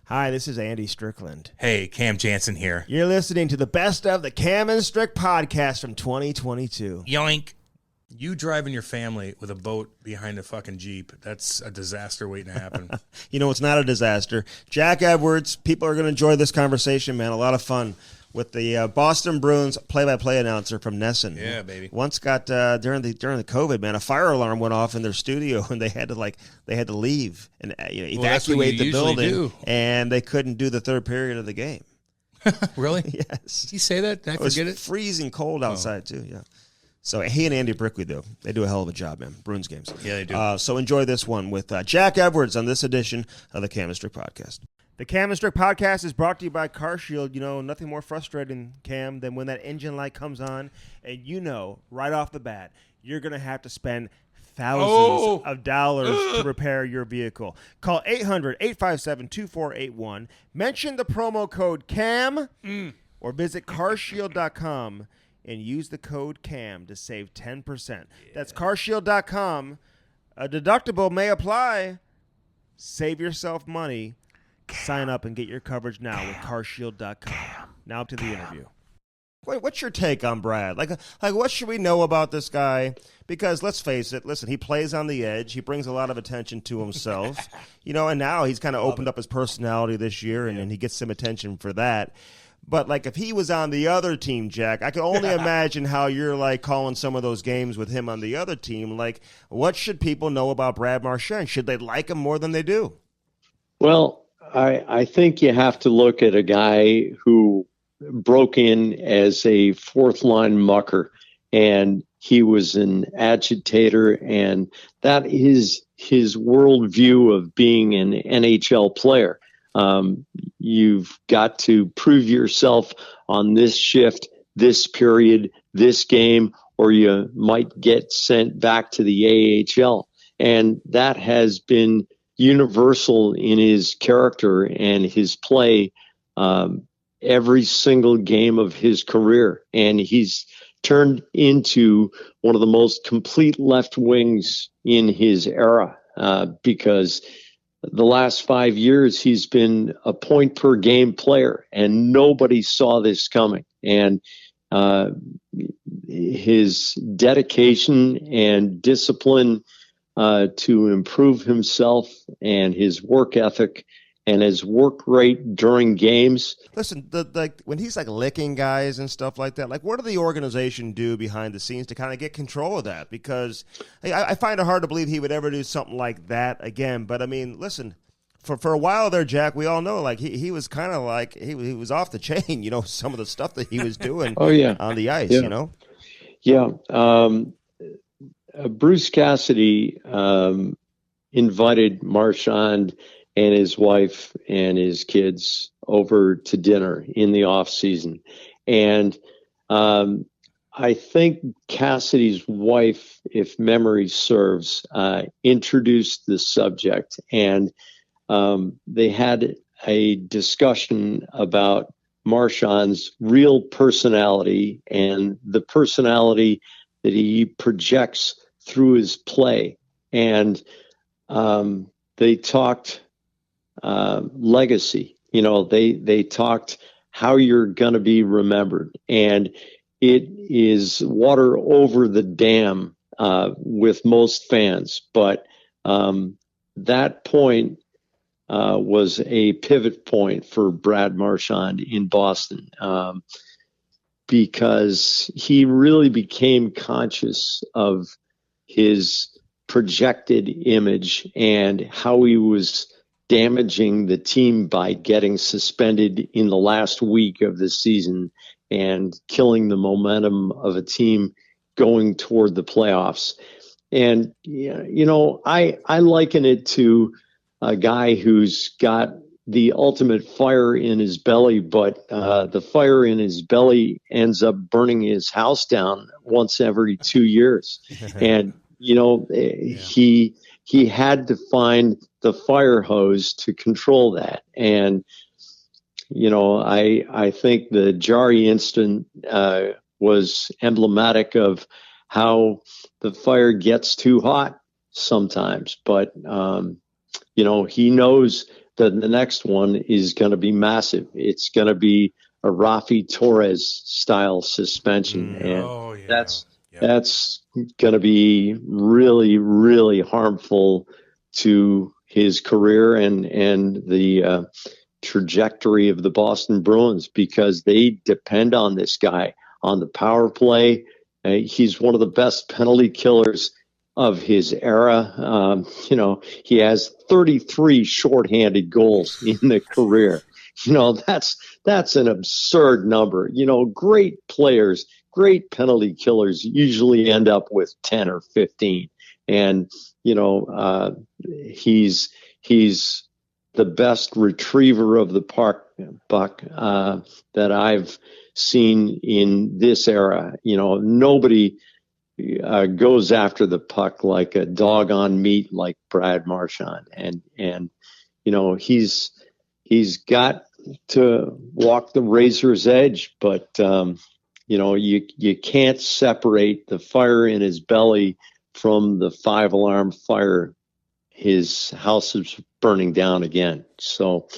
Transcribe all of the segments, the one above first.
Hi, this is Andy Strickland. Hey, Cam Jansen here. You're listening to the best of the Cam and Strick podcast from 2022. Yoink. You driving your family with a boat behind a fucking Jeep, that's a disaster waiting to happen. You know, it's not a disaster. Jack Edwards, people are going to enjoy this conversation, man. A lot of fun with the Boston Bruins play-by-play announcer from Nesson. Yeah, baby. Once got during the COVID, man, a fire alarm went off in their studio, and they had to leave and evacuate the building, and they couldn't do the third period of the game. Really? Yes. Did he say that? Did I forget it? Freezing cold outside too. Yeah. So he and Andy Brickley, though, they do a hell of a job, man. Bruins games. Yeah, they do. So enjoy this one with Jack Edwards on this edition of the Cam and Strick podcast. The Cam and Strick podcast is brought to you by CarShield. You know, nothing more frustrating, Cam, than when that engine light comes on and you know right off the bat you're going to have to spend thousands of dollars to repair your vehicle. Call 800-857-2481. Mention the promo code CAM or visit carshield.com and use the code CAM to save 10%. Yeah. That's carshield.com. A deductible may apply. Save yourself money. Sign up and get your coverage now with carshield.com. Now to the interview. Wait, what's your take on Brad? Like what should we know about this guy? Because let's face it, listen, he plays on the edge. He brings a lot of attention to himself. And now he's kind of opened up his personality this year, and he gets some attention for that. But, if he was on the other team, Jack, I can only imagine how you're, calling some of those games with him on the other team. What should people know about Brad Marchand? Should they like him more than they do? Well, I think you have to look at a guy who broke in as a fourth-line mucker, and he was an agitator, and that is his worldview of being an NHL player. You've got to prove yourself on this shift, this period, this game, or you might get sent back to the AHL. And that has been universal in his character and his play every single game of his career. And he's turned into one of the most complete left wings in his era because the last 5 years, he's been a point per game player, and nobody saw this coming. And his dedication and discipline to improve himself and his work ethic and his work rate during games. Listen, when he's licking guys and stuff like that, what do the organization do behind the scenes to kind of get control of that? Because I find it hard to believe he would ever do something like that again. But I mean, listen, for a while there, Jack, we all know he was kind of he was off the chain. Some of the stuff that he was doing on the ice. Yeah. Bruce Cassidy invited Marchand and his wife and his kids over to dinner in the off season. And I think Cassidy's wife, if memory serves, introduced the subject, and they had a discussion about Marchand's real personality and the personality that he projects through his play. And they talked legacy. They talked how you're going to be remembered, and it is water over the dam with most fans. But that point was a pivot point for Brad Marchand in Boston because he really became conscious of his projected image and how he was damaging the team by getting suspended in the last week of the season and killing the momentum of a team going toward the playoffs. And, I liken it to a guy who's got the ultimate fire in his belly, but the fire in his belly ends up burning his house down once every 2 years. And, he had to find the fire hose to control that. And, I think the Jari incident was emblematic of how the fire gets too hot sometimes. But, he knows the next one is going to be massive. It's going to be a Rafi Torres style suspension, and that's going to be really, really harmful to his career and the trajectory of the Boston Bruins, because they depend on this guy on the power play. He's one of the best penalty killers of his era. He has 33 shorthanded goals in the career. That's an absurd number. Great players, great penalty killers usually end up with 10 or 15. And, he's the best retriever of the puck that I've seen in this era. Nobody goes after the puck like a dog on meat like Brad Marchand, and he's got to walk the razor's edge, but you can't separate the fire in his belly from the 5-alarm fire. His house is burning down again. So,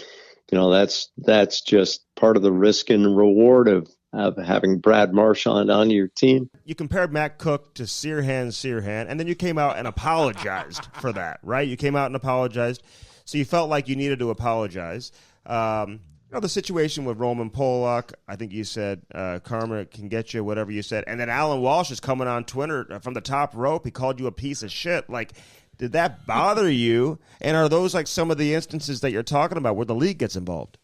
that's just part of the risk and reward of having Brad Marchand on your team. You compared Matt Cook to Sirhan, and then you came out and apologized for that, right? You came out and apologized. So you felt like you needed to apologize. The situation with Roman Polak, I think you said karma can get you, whatever you said. And then Alan Walsh is coming on Twitter from the top rope. He called you a piece of shit. Like, did that bother you? And are those like some of the instances that you're talking about where the league gets involved?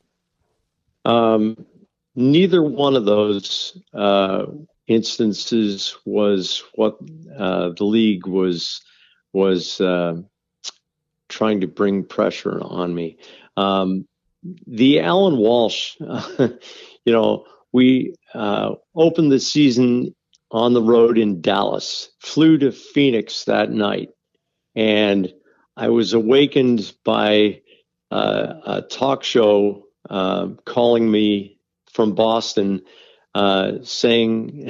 Neither one of those instances was what the league was trying to bring pressure on me. The Alan Walsh, we opened the season on the road in Dallas, flew to Phoenix that night, and I was awakened by a talk show calling me from Boston, saying,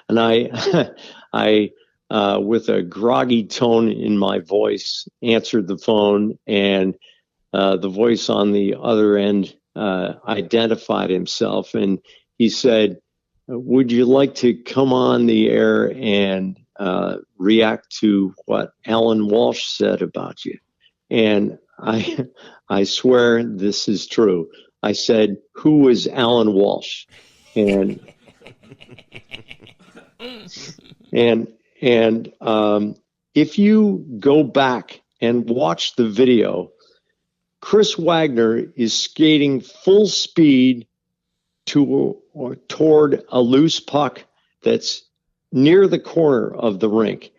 and I with a groggy tone in my voice, answered the phone, and the voice on the other end identified himself, and he said, "Would you like to come on the air and react to what Alan Walsh said about you?" And I swear this is true. I said, "Who is Alan Walsh?" And if you go back and watch the video, Chris Wagner is skating full speed toward a loose puck that's near the corner of the rink,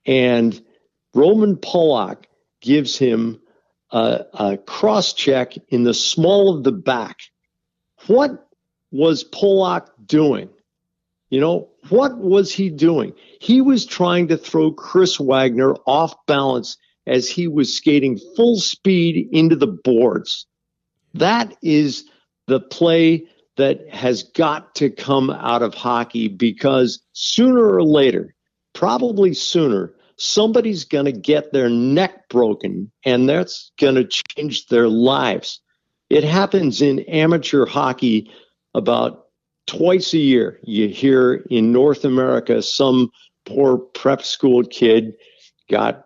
and Roman Polak gives him a cross check in the small of the back. What was Polak doing? What was he doing? He was trying to throw Chris Wagner off balance as he was skating full speed into the boards. That is the play that has got to come out of hockey, because sooner or later, probably sooner, somebody's going to get their neck broken, and that's going to change their lives. It happens in amateur hockey about twice a year. You hear in North America, some poor prep school kid got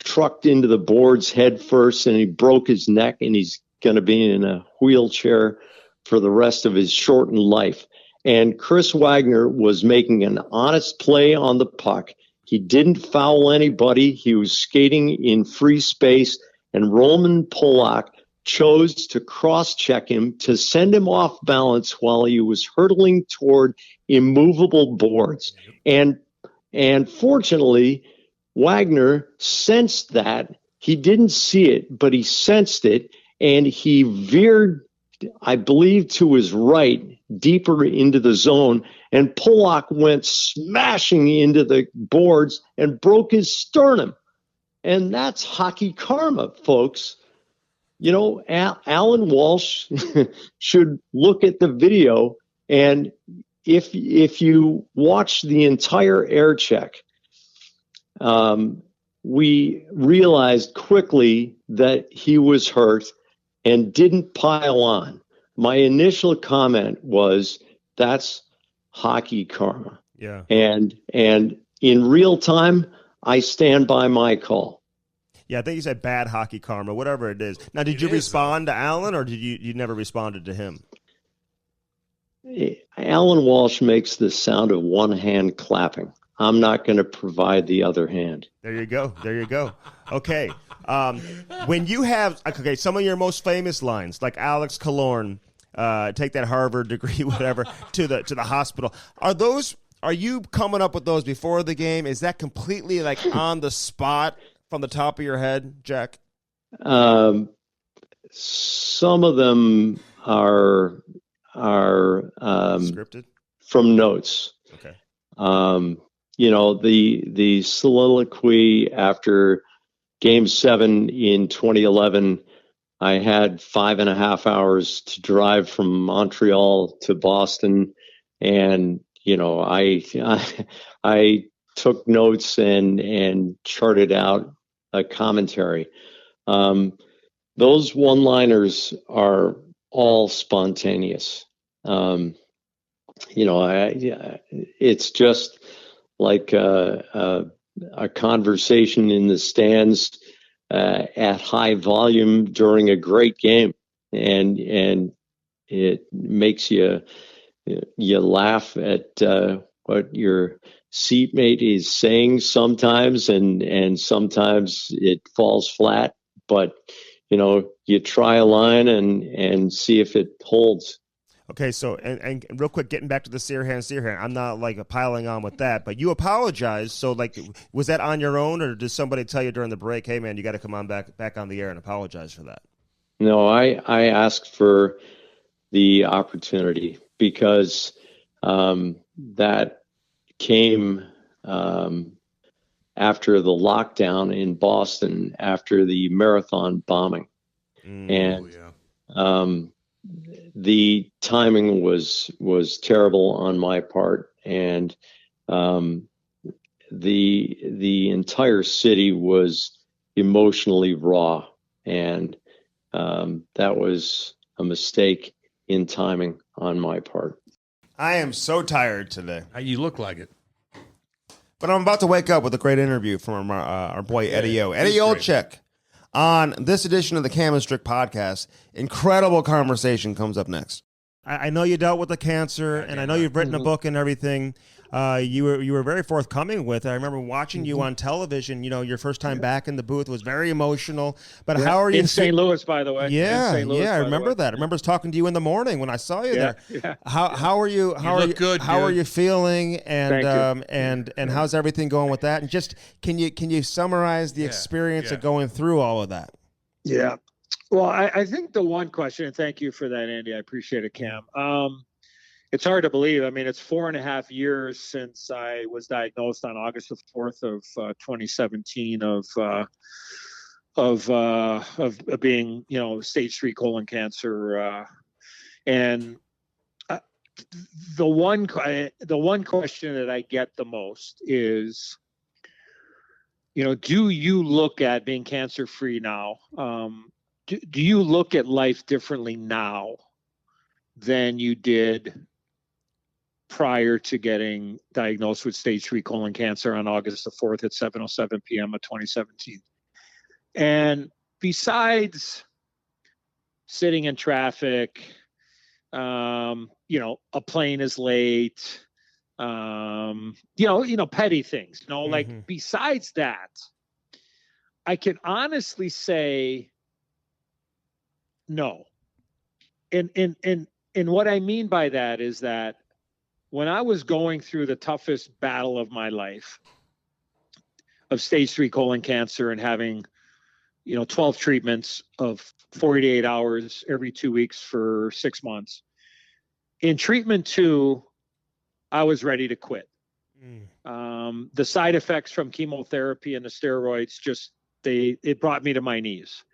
trucked into the boards head first and he broke his neck, and he's going to be in a wheelchair for the rest of his shortened life. And Chris Wagner was making an honest play on the puck. He didn't foul anybody. He was skating in free space, and Roman Polak chose to cross-check him to send him off balance while he was hurtling toward immovable boards. And fortunately, Wagner sensed that. He didn't see it, but he sensed it, and he veered, I believe, to his right, deeper into the zone, and Polak went smashing into the boards and broke his sternum. And that's hockey karma, folks. Alan Walsh should look at the video, and if you watch the entire air check, we realized quickly that he was hurt, and didn't pile on. My initial comment was, that's hockey karma. Yeah. And in real time, I stand by my call. Yeah, I think you said bad hockey karma, whatever it is. Now, did you respond to Alan, or did you never responded to him? Alan Walsh makes the sound of one hand clapping. I'm not going to provide the other hand. There you go. There you go. Okay. When you have, okay, some of your most famous lines, like Alex Killorn, take that Harvard degree, whatever, to the hospital. Are you coming up with those before the game? Is that completely like on the spot from the top of your head, Jack? Some of them are Scripted from notes. Okay. The soliloquy after Game 7 in 2011. I had 5.5 hours to drive from Montreal to Boston, and I took notes and charted out a commentary. Those one-liners are all spontaneous. It's just like a conversation in the stands at high volume during a great game, and it makes you laugh at what your seatmate is saying sometimes, and sometimes it falls flat. But you try a line and see if it holds. Okay, so and real quick, getting back to the Sirhan, I'm not like piling on with that, but you apologized. So like, was that on your own, or did somebody tell you during the break, hey man, you got to come on back on the air and apologize for that? No, I asked for the opportunity because that came after the lockdown in Boston, after the marathon bombing, the timing was terrible on my part, and the entire city was emotionally raw, and that was a mistake in timing on my part. I am so tired today. You look like it. But I'm about to wake up with a great interview from our boy Eddie O. Eddie Olczyk on this edition of the Cam and Strick podcast. Incredible conversation comes up next. I know you dealt with the cancer, and I know you've written a book and everything. You were very forthcoming with it. I remember watching you on television. Your first time back in the booth was very emotional. But how are you in St. Louis, by the way? Yeah, I remember that. I remember talking to you in the morning when I saw you there. Yeah. How are you? How are you feeling? And how's everything going with that? And just can you summarize the experience of going through all of that? Yeah. Well, I think the one question, and thank you for that, Andy. I appreciate it, Cam. It's hard to believe. I mean, it's 4.5 years since I was diagnosed on August the 4th of 2017 of being, stage 3 colon cancer. And the one question that I get the most is, do you look at being cancer free now? Do you look at life differently now than you did prior to getting diagnosed with stage 3 colon cancer on August the 4th at 7:07 p.m. of 2017? And besides sitting in traffic, a plane is late, petty things, like besides that, I can honestly say no. And what I mean by that is that when I was going through the toughest battle of my life of stage 3 colon cancer and having, 12 treatments of 48 hours every 2 weeks for 6 months, in treatment 2, I was ready to quit. The side effects from chemotherapy and the steroids it brought me to my knees.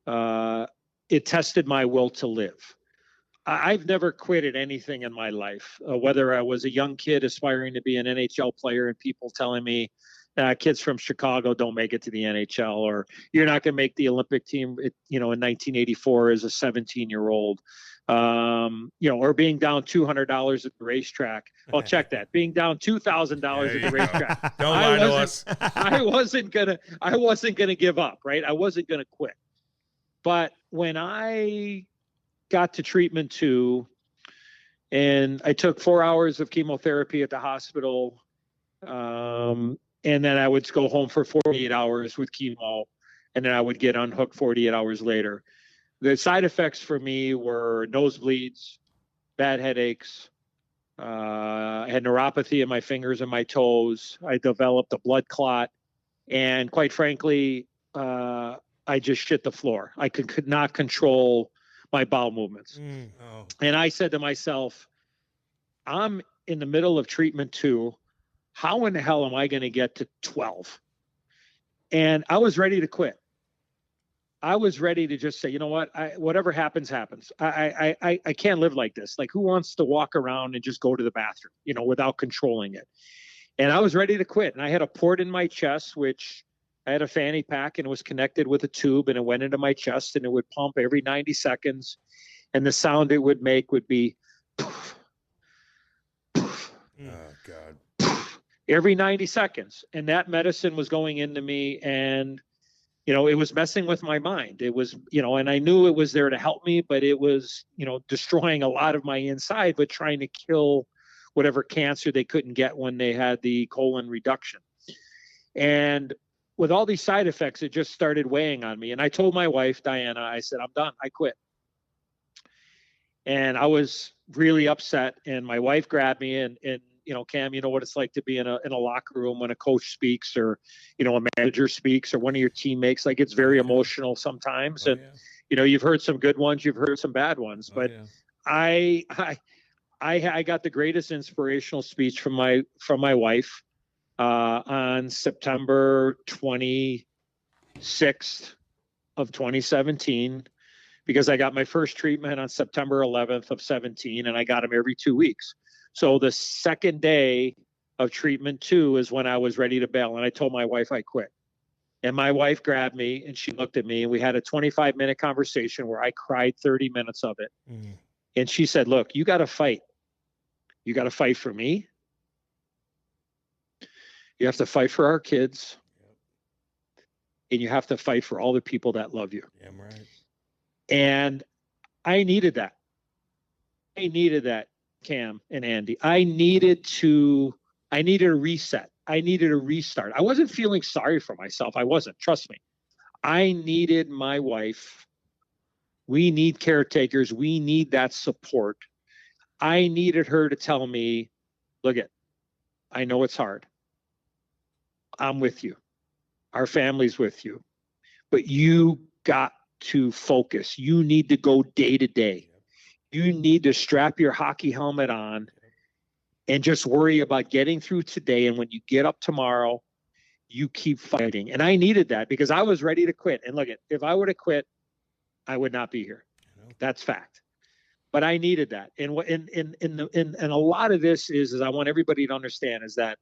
It tested my will to live. I've never quitted anything in my life, whether I was a young kid aspiring to be an NHL player and people telling me, kids from Chicago don't make it to the NHL, or you're not going to make the Olympic team, in 1984 as a 17-year-old, or being down $200 at the racetrack. Well, check that. Being down $2,000 at the racetrack. Don't lie to us. I wasn't gonna give up, right? I wasn't gonna quit. But when I got to treatment 2, and I took 4 hours of chemotherapy at the hospital, and then I would go home for 48 hours with chemo, and then I would get unhooked 48 hours later. The side effects for me were nosebleeds, bad headaches. I had neuropathy in my fingers and my toes. I developed a blood clot. And quite frankly, I just shit the floor. I could not control my bowel movements. And I said to myself, I'm in the middle of treatment 2. How in the hell am I going to get to 12? And I was ready to quit. I was ready to just say, you know what, whatever happens, happens. I can't live like this. Like, who wants to walk around and just go to the bathroom, without controlling it? And I was ready to quit. And I had a port in my chest, which I had a fanny pack, and it was connected with a tube, and it went into my chest, and it would pump every 90 seconds. And the sound it would make would be poof, poof, God. Poof, every 90 seconds. And that medicine was going into me, and it was messing with my mind. It was, and I knew it was there to help me, but it was, destroying a lot of my inside, but trying to kill whatever cancer they couldn't get when they had the colon reduction. And with all these side effects, it just started weighing on me. And I told my wife, Diana, I said, I'm done. I quit. And I was really upset. And my wife grabbed me and Cam, you know what it's like to be in a locker room when a coach speaks, or, a manager speaks, or one of your teammates. Like, it's very emotional sometimes. And, you've heard some good ones, you've heard some bad ones, but I got the greatest inspirational speech from my wife on September 26th of 2017, because I got my first treatment on September 11th of 17, and I got them every 2 weeks. So the second day of treatment 2 is when I was ready to bail. And I told my wife I quit. And my wife grabbed me and she looked at me, and we had a 25-minute conversation where I cried 30 minutes of it. And she said, look, you got to fight. You got to fight for me. You have to fight for our kids. And you have to fight for all the people that love you. Yeah, I'm right. And I needed that. Cam and Andy. I needed a reset. I needed a restart. I wasn't feeling sorry for myself. I wasn't. Trust me. I needed my wife. We need caretakers. We need that support. I needed her to tell me, look I know it's hard. I'm with you. Our family's with you. But you got to focus. You need to go day to day. You need to strap your hockey helmet on and just worry about getting through today. And when you get up tomorrow, you keep fighting. And I needed that because I was ready to quit. And look, if I would have quit, I would not be here. That's fact. But I needed that. And a lot of this is I want everybody to understand is that,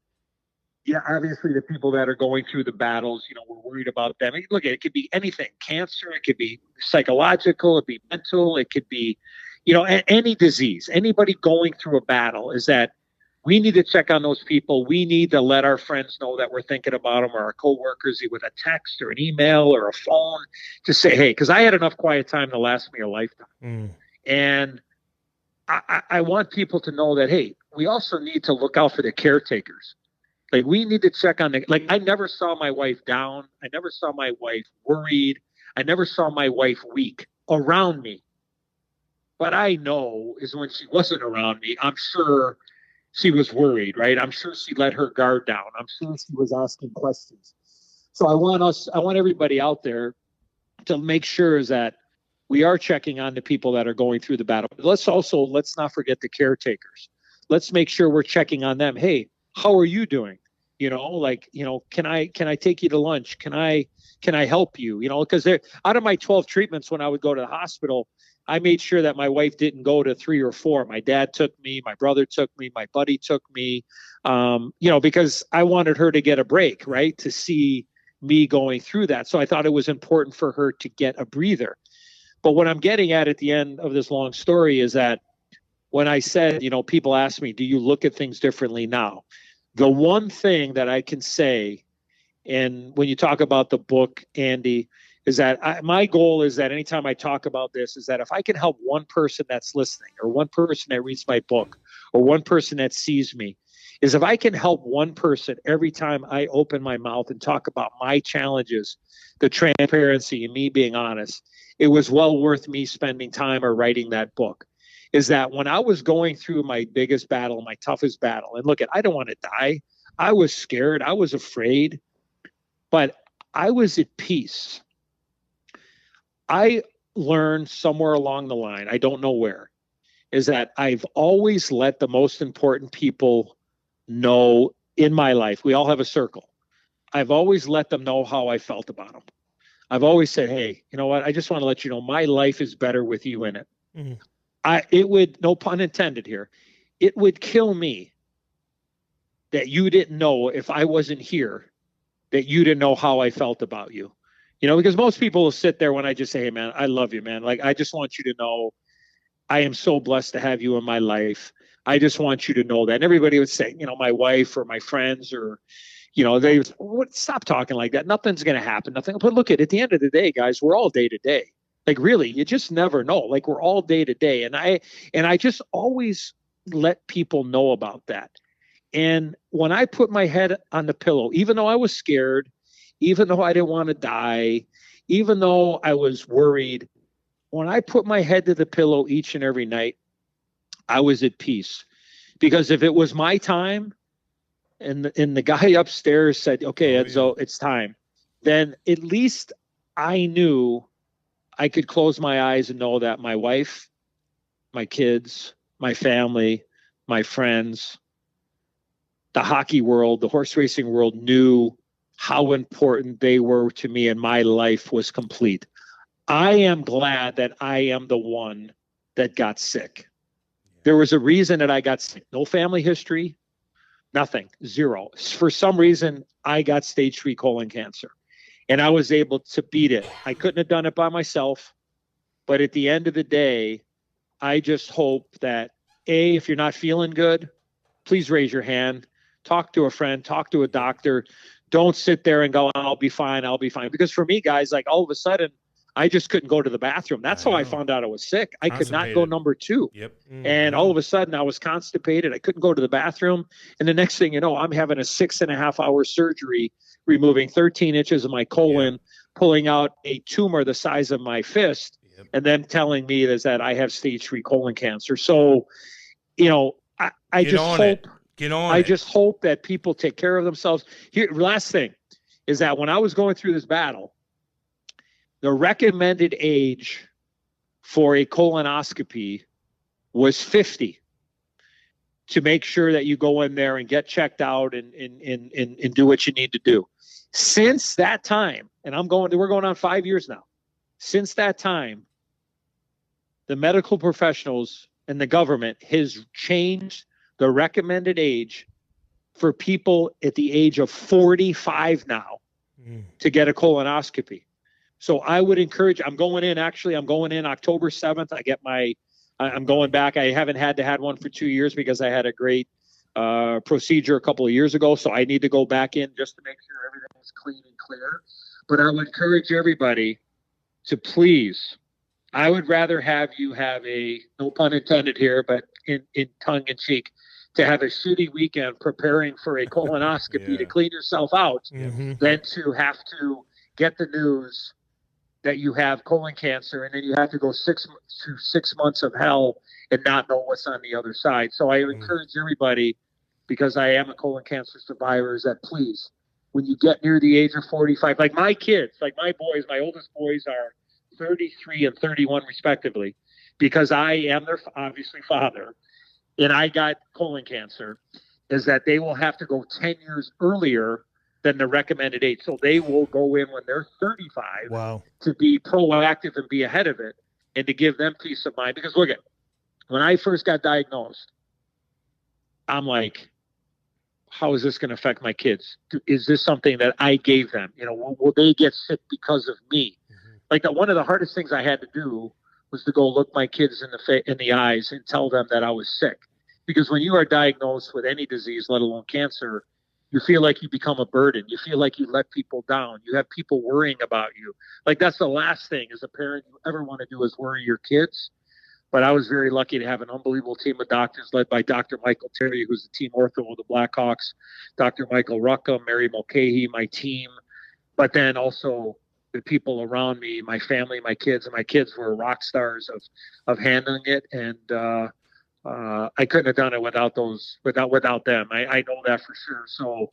obviously the people that are going through the battles, we're worried about them. Look, it could be anything, cancer, it could be psychological, it could be mental, it could be, any disease, anybody going through a battle, is that we need to check on those people. We need to let our friends know that we're thinking about them, or our coworkers with a text or an email or a phone to say, hey, because I had enough quiet time to last me a lifetime. And I want people to know that, hey, we also need to look out for the caretakers. Like, we need to check on I never saw my wife down. I never saw my wife worried. I never saw my wife weak around me. What I know is when she wasn't around me, I'm sure she was worried, right? I'm sure she let her guard down. I'm sure she was asking questions. So I want everybody out there to make sure is that we are checking on the people that are going through the battle. But let's not forget the caretakers. Let's make sure we're checking on them. Hey, how are you doing? Can I take you to lunch? Can I help you? Because out of my 12 treatments, when I would go to the hospital, I made sure that my wife didn't go to 3 or 4. My dad took me, my brother took me, my buddy took me, because I wanted her to get a break, right? To see me going through that. So I thought it was important for her to get a breather. But what I'm getting at the end of this long story is that when I said, people ask me, do you look at things differently now? The one thing that I can say, and when you talk about the book, Andy, is that my goal is that anytime I talk about this, is that if I can help one person that's listening, or one person that reads my book, or one person that sees me, is if I can help one person every time I open my mouth and talk about my challenges, the transparency and me being honest, it was well worth me spending time or writing that book. Is that when I was going through my biggest battle, my toughest battle, and I don't want to die. I was scared. I was afraid, but I was at peace. I learned somewhere along the line, I don't know where, is that I've always let the most important people know in my life. We all have a circle. I've always let them know how I felt about them. I've always said, hey, you know what? I just want to let you know my life is better with you in it. Mm-hmm. It would, no pun intended here, it would kill me that you didn't know, if I wasn't here, that you didn't know how I felt about you. Because most people will sit there when I just say, hey, man, I love you, man. I just want you to know I am so blessed to have you in my life. I just want you to know that. And everybody would say, my wife or my friends or, they would stop talking like that. Nothing's going to happen. Nothing. But look, at the end of the day, guys, we're all day to day. Really, you just never know. We're all day to day. And I just always let people know about that. And when I put my head on the pillow, even though I was scared, even though I didn't want to die, even though I was worried, when I put my head to the pillow each and every night, I was at peace. Because if it was my time and the guy upstairs said, okay, Enzo, it's time, then at least I knew I could close my eyes and know that my wife, my kids, my family, my friends, the hockey world, the horse racing world knew how important they were to me, and my life was complete. I am glad that I am the one that got sick. There was a reason that I got sick. No family history, nothing, zero. For some reason, I got stage 3 colon cancer, and I was able to beat it. I couldn't have done it by myself, but at the end of the day, I just hope that, if you're not feeling good, please raise your hand, talk to a friend, talk to a doctor. Don't sit there and go, I'll be fine. Because for me, guys, all of a sudden, I just couldn't go to the bathroom. That's how I found out I was sick. I could not go number 2. Yep. And all of a sudden, I was constipated. I couldn't go to the bathroom. And the next thing you know, I'm having a 6.5-hour surgery, removing 13 inches of my colon, pulling out a tumor the size of my fist, and then telling me that I have stage 3 colon cancer. So, I just hope that people take care of themselves. Here, last thing is that when I was going through this battle, the recommended age for a colonoscopy was 50, to make sure that you go in there and get checked out and do what you need to do. Since that time, and we're going on 5 years now. Since that time, the medical professionals and the government has changed the recommended age for people at the age of 45 now to get a colonoscopy. So I would encourage, I'm going in October 7th. I'm going back. I haven't had one for 2 years because I had a great procedure a couple of years ago. So I need to go back in just to make sure everything is clean and clear. But I would encourage everybody to please, I would rather have you have no pun intended here, but in tongue in cheek, to have a shitty weekend preparing for a colonoscopy to clean yourself out than to have to get the news that you have colon cancer and then you have to go 6 months of hell and not know what's on the other side. So I encourage everybody, because I am a colon cancer survivor, is that please, when you get near the age of 45, like my kids, like my boys, my oldest boys are 33 and 31 respectively, because I am their obviously father and I got colon cancer, is that they will have to go 10 years earlier than the recommended age. So they will go in when they're 35 to be proactive and be ahead of it. and to give them peace of mind. Because look at, when I first got diagnosed, I'm like, how is this going to affect my kids? Is this something that I gave them? You know, will they get sick because of me? Mm-hmm. Like one of the hardest things I had to do was to go look my kids in the eyes and tell them that I was sick. Because when you are diagnosed with any disease, let alone cancer, you feel like you become a burden. You feel like you let people down. You have people worrying about you. Like that's the last thing as a parent you ever want to do is worry your kids. But I was very lucky to have an unbelievable team of doctors led by Dr. Michael Terry, who's the team ortho with the Blackhawks, Dr. Michael Rucka, Mary Mulcahy, my team, but then also the people around me, my family, my kids, and my kids were rock stars of handling it. And I couldn't have done it without them. I know that for sure. So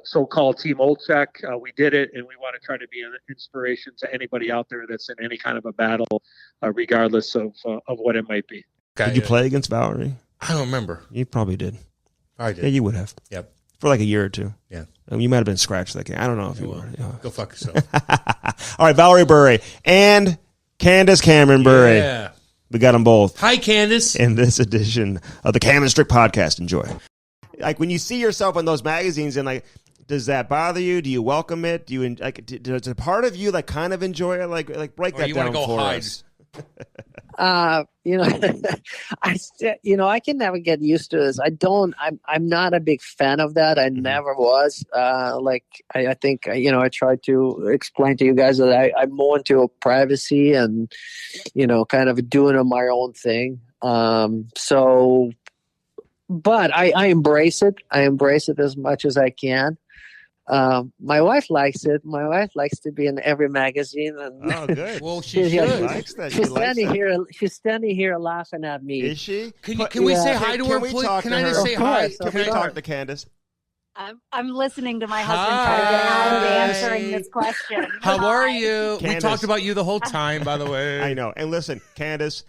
so-called Team Olczyk, we did it, and we want to try to be an inspiration to anybody out there that's in any kind of a battle, regardless of what it might be. Did you play against Valeri? I don't remember. You probably did. I did. Yeah, you would have. Yep. For like a year or two. Yeah. You might have been scratched that game. I don't know if you were. Yeah. Go fuck yourself. All right, Valeri Bure and Candace Cameron Bure. Yeah. We got them both. Hi, Candace. In this edition of the Cam and Strick podcast. Enjoy. Like when you see yourself in those magazines, and like, does that bother you? Do you welcome it? Do you like? Does a part of you like kind of enjoy it? Like break that down for us. You know, I can never get used to this. I'm not a big fan of that. I never was. I think, I tried to explain to you guys that I'm more into privacy and, kind of doing my own thing. But I embrace it. I embrace it as much as I can. My wife likes it. My wife likes to be in every magazine. And oh, good. Well, she likes that. She's standing here laughing at me. Is she? Can we say hi to her, please? Can I just say hi? Can we talk to Candace? I'm listening to my husband try to get out of answering this question. How are you? Candace. We talked about you the whole time, by the way. I know. And listen, Candace,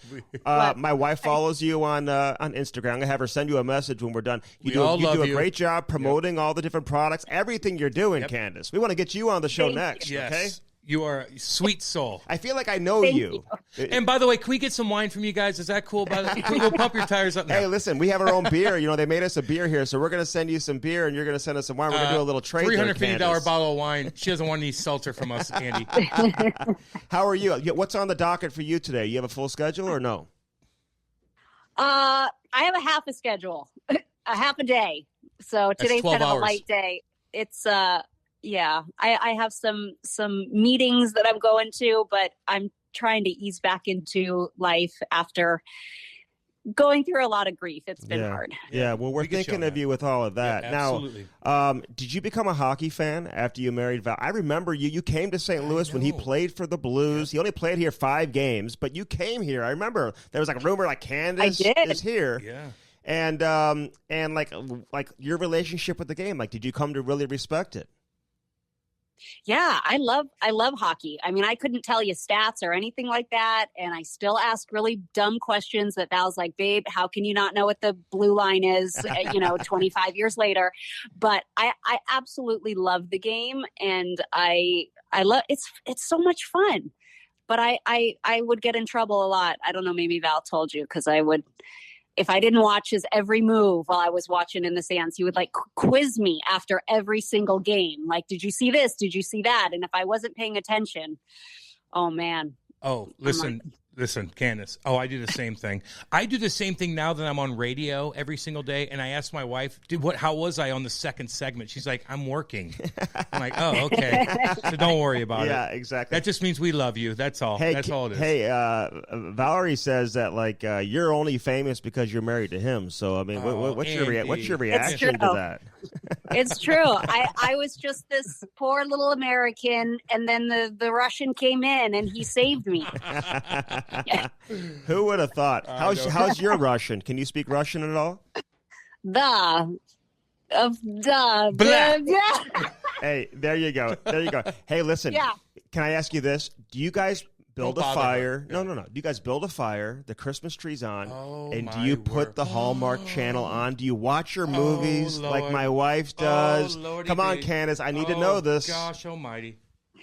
my wife follows you on Instagram. I'm gonna have her send you a message when we're done. You do a great job promoting all the different products, everything you're doing, Candace. We want to get you on the show next. Yes. Okay. You are a sweet soul. I feel like I know you. And by the way, can we get some wine from you guys? Is that cool? We'll pump your tires up now. Hey, listen, we have our own beer. They made us a beer here, so we're going to send you some beer, and you're going to send us some wine. We're going to do a little trade. $350 bottle of wine. She doesn't want any seltzer from us, Andy. How are you? What's on the docket for you today? You have a full schedule or no? I have a half a schedule, a half a day. So today's kind of a light day. It's yeah, I have some meetings that I'm going to, but I'm trying to ease back into life after going through a lot of grief. It's been hard. Yeah, well, we're thinking of you with all of that. Yeah, absolutely. Now, did you become a hockey fan after you married Val? I remember you came to St. Louis when he played for the Blues. He only played here 5 games, but you came here. I remember there was like a rumor like Candace is here. Yeah. And like your relationship with the game, like did you come to really respect it? Yeah, I love hockey. I mean, I couldn't tell you stats or anything like that. And I still ask really dumb questions that Val's like, babe, how can you not know what the blue line is, 25 years later? But I absolutely love the game. And I love, it's so much fun. But I would get in trouble a lot. I don't know, maybe Val told you, because I would, if I didn't watch his every move while I was watching in the stands, he would like quiz me after every single game. Like, did you see this? Did you see that? And if I wasn't paying attention, oh man. Oh, listen, Candace. Oh, I do the same thing. I do the same thing now that I'm on radio every single day. And I ask my wife, how was I on the second segment? She's like, I'm working. I'm like, oh, okay. So don't worry about it. Yeah, exactly. That just means we love you. That's all. That's all it is. Hey, Valeri says that like you're only famous because you're married to him. So I mean, what's your reaction to that? It's true. I was just this poor little American, and then the Russian came in and he saved me. Who would have thought? How's your Russian? Can you speak Russian at all? Hey, there you go. Hey, listen. Yeah. Can I ask you this? Do you guys build a fire? No. Do you guys build a fire? The Christmas tree's on, and do my you put word. the Hallmark channel on? Do you watch your movies like my wife does? Come on, Candace. I need to know this. Gosh almighty.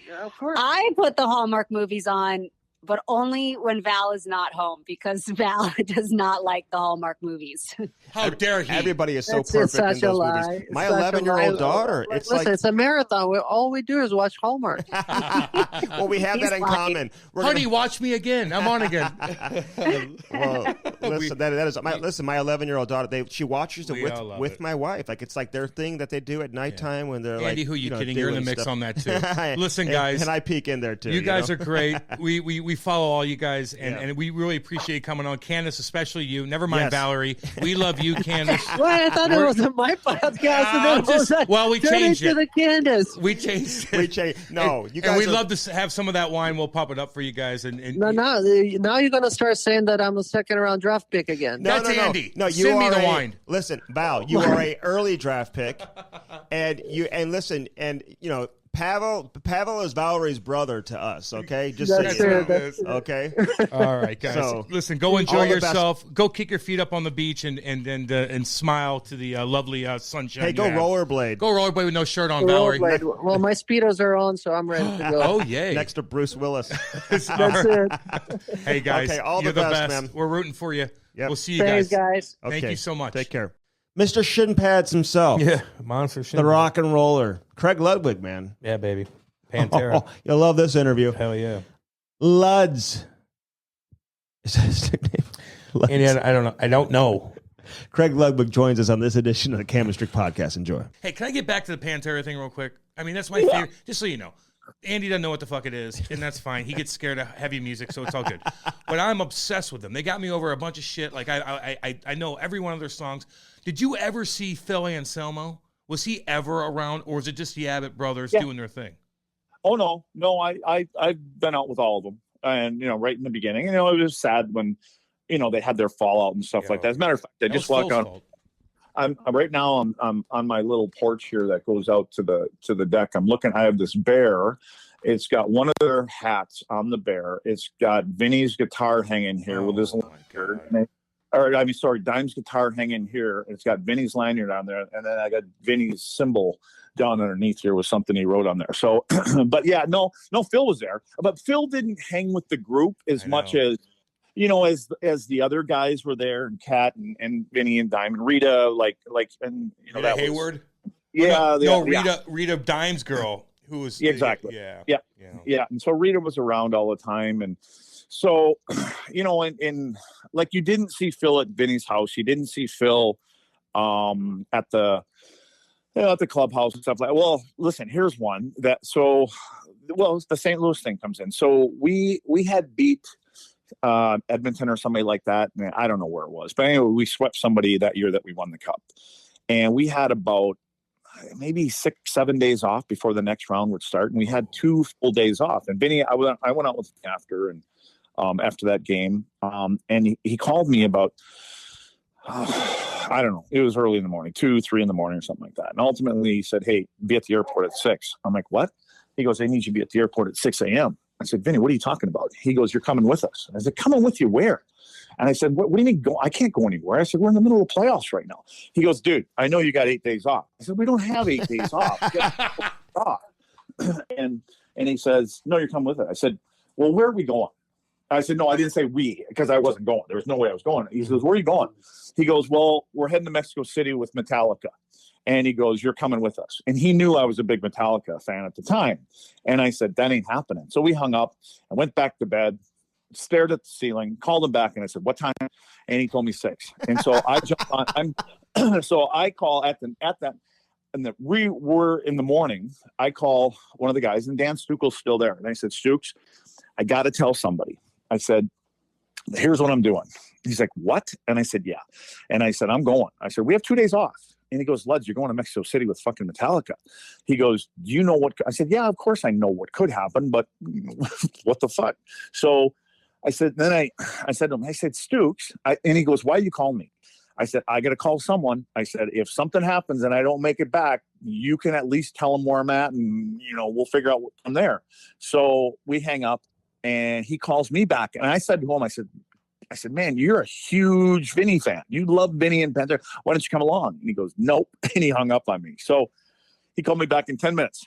Yeah, of course. I put the Hallmark movies on but only when Val is not home, because Val does not like the Hallmark movies. How dare he? Everybody is so It's perfect such in those a lie. movies. It's My such a 11-year-old lie. daughter, it's Listen, like, it's a marathon. All we do is watch Hallmark. well, we have He's that in lying. common. We're Honey, watch me again. I'm on again. well, listen, that is my 11-year-old daughter. She watches We all it love with it. my wife. Like, it's like their thing that they do at nighttime when they're Andy, like, who you kidding? You're in the doing mix stuff. on that too. Listen, guys. and I peek in there too. You guys know? are great. We follow all you guys, and, Yeah. and we really appreciate coming on. Candace, especially you. Never mind Yes. Valerie. We love you, Candace. Well, I thought it was my podcast. And then just- well, we turn changed into it. the Candace. We changed it. We change. No, you guys. And we'd are- love to have some of that wine. We'll pop it up for you guys. And No, now you're going to start saying that I'm a second round draft pick again. No, That's no, no. Andy. No, you Send me are the wine. Listen, Val, you are a early draft pick, and listen, and Pavel is Valerie's brother to us. Okay, just That's so you know. it. That's it. Okay. all right, guys. So, Listen, go all enjoy the best. yourself. Go kick your feet up on the beach and smile to the lovely sunshine. Hey, you go have. rollerblade. Go rollerblade with no shirt on, Valerie. Rollerblade. Well, my Speedos are on, so I'm ready to go. Oh, yay. Next to Bruce Willis. That's it. Hey, guys. Okay, all you're the the best, best. man. We're rooting for you. Yep. We'll see you Thanks, guys. guys. Thank you so much. Take care. Mr. Shin Pads himself. Yeah, monster shit. The rock and roller. Craig Ludwig, man. Yeah, baby. Pantera. Oh, you'll love this interview. Hell yeah. Luds. Is that his nickname? Luds. And I don't know. Craig Ludwig joins us on this edition of the Chemistry Podcast. Enjoy. Hey, can I get back to the Pantera thing real quick? I mean, that's my favorite. Just so you know, Andy doesn't know what the fuck it is, and that's fine. He gets scared of heavy music, so it's all good. But I'm obsessed with them. They got me over a bunch of shit. Like I know every one of their songs. Did you ever see Phil Anselmo? Was he ever around, or was it just the Abbott brothers doing their thing? Oh no, I've been out with all of them, and right in the beginning, it was sad when, they had their fallout and stuff like that. As a matter of fact, I just walked on. I'm right now. I'm on my little porch here that goes out to the deck. I'm looking. I have this bear. It's got one of their hats on the bear. It's got Vinny's guitar hanging here with his lanyard. Dime's guitar hanging here. It's got Vinny's lanyard on there, and then I got Vinny's symbol down underneath here with something he wrote on there. So, but yeah, no, Phil was there, but Phil didn't hang with the group as much as, as the other guys were there, and Kat and Vinny and Dime and Rita, and Rita that Hayward. Rita Dime's girl, who was exactly. Yeah. And so Rita was around all the time, and so, and like, you didn't see Phil at Vinny's house. You didn't see Phil at the clubhouse and stuff like that. Well, listen, here's one that, the St. Louis thing comes in. So we had beat Edmonton or somebody like that. And I don't know where it was, but anyway, we swept somebody that year that we won the cup, and we had about maybe 6-7 days off before the next round would start. And we had 2 full days off, and Vinny, I went out with him after that game. And he called me about, I don't know, it was early in the morning, 2-3 in the morning or something like that. And ultimately he said, "Hey, be at the airport at 6. I'm like, "What?" He goes, "I need you to be at the airport at 6 a.m. I said, "Vinny, what are you talking about?" He goes, "You're coming with us." I said, "Coming with you where?" And I said, what do you mean go? I can't go anywhere. I said, "We're in the middle of playoffs right now." He goes, "Dude, I know you got 8 days off." I said, "We don't have 8 days off." And he says, "No, you're coming with us." I said, "Well, where are we going?" I said, "No, I didn't say we, because I wasn't going. There was no way I was going." He says, "Where are you going?" He goes, "Well, we're heading to Mexico City with Metallica." And he goes, "You're coming with us." And he knew I was a big Metallica fan at the time. And I said, "That ain't happening." So we hung up. I went back to bed, stared at the ceiling, called him back, and I said, "What time?" And he told me 6. And so I jumped on. So I call we were in the morning. I call one of the guys, and Dan Stuckel's still there. And I said, "Stukes, I got to tell somebody." I said, "Here's what I'm doing." He's like, "What?" And I said, "Yeah." And I said, "I'm going." I said, "We have 2 days off." And he goes, "Luds, you're going to Mexico City with fucking Metallica." He goes, "Do you know what?" I said, "Yeah, of course I know what could happen, but what the fuck?" So I said, I said to him, "Stukes," and he goes, "Why you call me?" I said, "I got to call someone." I said, "If something happens and I don't make it back, you can at least tell them where I'm at, and we'll figure out from there." So we hang up, and he calls me back, and I said to him, I said, "Man, you're a huge Vinny fan. You love Vinny and Panther. Why don't you come along?" And he goes, "Nope." And he hung up on me. So he called me back in 10 minutes.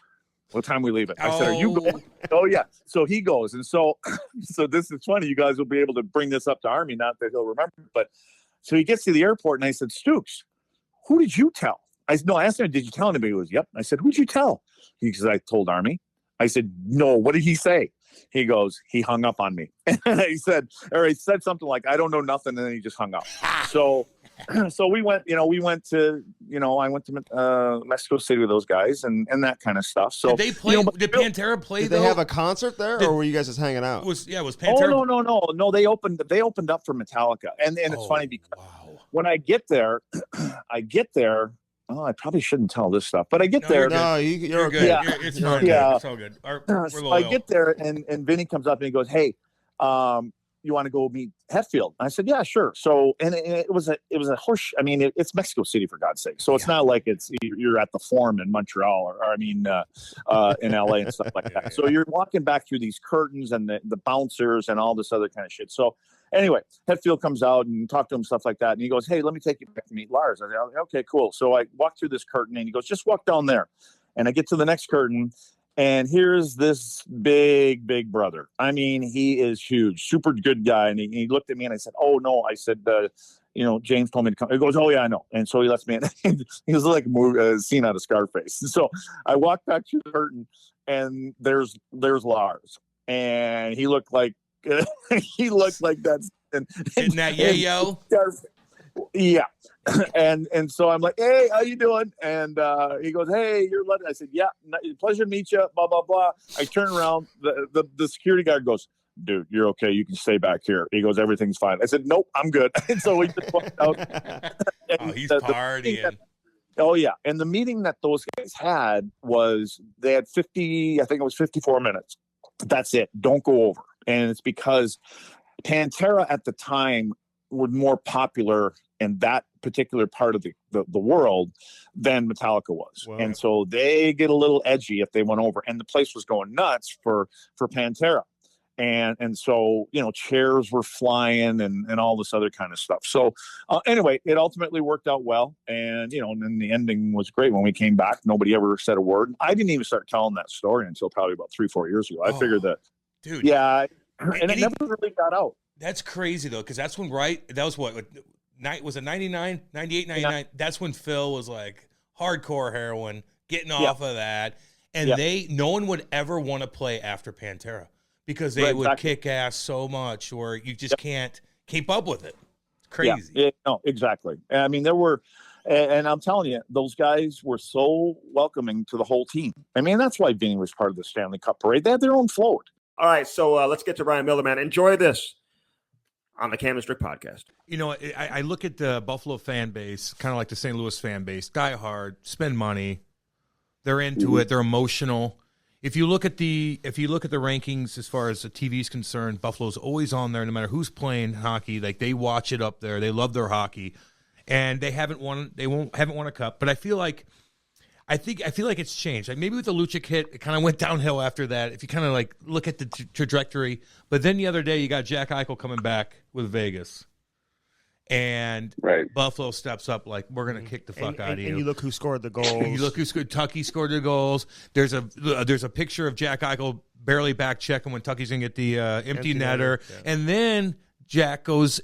What time we leaving? I said, are you going? Oh yeah. So he goes. And so this is funny. You guys will be able to bring this up to Army. Not that he'll remember, but so he gets to the airport and I said, Stooks, who did you tell? I asked him, did you tell anybody? He goes, yep. I said, who'd you tell? He says, I told Army. I said, no, what did he say? He goes, he hung up on me. And he said something like, I don't know nothing. And then he just hung up. So we went to, I went to Mexico City with those guys and that kind of stuff. So did they play? Did Pantera play? Did they have a concert there, or were you guys just hanging out? Was Pantera? Oh no. They opened up for Metallica, and it's funny because when I get there, oh, I probably shouldn't tell this stuff, but I get there. No, you're good. Yeah. It's fine. Yeah. It's all good. So I get there, and Vinny comes up and he goes, "Hey, you want to go meet Hetfield?" And I said, "Yeah, sure." So, and it was a horse. I mean, it's Mexico City, for God's sake. So it's not like you're at the Forum in Montreal or in LA and stuff like that. So you're walking back through these curtains and the bouncers and all this other kind of shit. So anyway, Hetfield comes out and talk to him, stuff like that. And he goes, "Hey, let me take you back to meet Lars." I said, "Okay, cool." So I walk through this curtain and he goes, "Just walk down there." And I get to the next curtain. And here's this big brother. I mean, he is huge, super good guy. And he looked at me and I said, "Oh, no." I said, James told me to come. He goes, "Oh, yeah, I know." And so he lets me in. He was like a scene out of Scarface. So I walked back through the curtain and there's Lars. And he looked like that. Isn't that yayo? Yeah. And so I'm like, "Hey, how you doing?" And he goes, "Hey, you're Ludwig." I said, "Yeah, pleasure to meet you, blah, blah, blah." I turn around. The security guard goes, "Dude, you're okay. You can stay back here." He goes, "Everything's fine." I said, "Nope, I'm good." And so we just walked out. He's partying. Oh, yeah. And the meeting that those guys had was they had 54 minutes. That's it. Don't go over. And it's because Pantera at the time were more popular in that particular part of the world than Metallica was. Wow. And so they get a little edgy if they went over, and the place was going nuts for Pantera. And so, chairs were flying and all this other kind of stuff. So anyway, it ultimately worked out well. And, and then the ending was great. When we came back, nobody ever said a word. I didn't even start telling that story until probably about 3-4 years ago. I figured that, dude, yeah. And it never really got out. That's crazy though. Cause that's when, that was what was it 99, 98, 99. Yeah. That's when Phil was like hardcore heroin, getting off of that. And no one would ever want to play after Pantera. Because they would kick ass so much, or you just can't keep up with it. It's crazy. Yeah, no, exactly. I mean, there were, and I'm telling you, those guys were so welcoming to the whole team. I mean, that's why Vinny was part of the Stanley Cup parade. They had their own float. All right, so let's get to Ryan Miller, man. Enjoy this on the Cam and Strick podcast. I look at the Buffalo fan base, kind of like the St. Louis fan base, die hard, spend money. They're into it. They're emotional. If you look at the rankings as far as the TV is concerned, Buffalo's always on there no matter who's playing hockey. Like they watch it up there. They love their hockey. And they haven't won a cup, but I feel like it's changed. Like maybe with the Olczyk hit, it kind of went downhill after that. If you kind of like look at the trajectory, but then the other day you got Jack Eichel coming back with Vegas. And Buffalo steps up like, we're going to kick the fuck out of you. And you look who scored the goals. You look who scored. Tucky scored the goals. There's a picture of Jack Eichel barely back checking when Tucky's going to get the empty netter. Yeah. And then Jack goes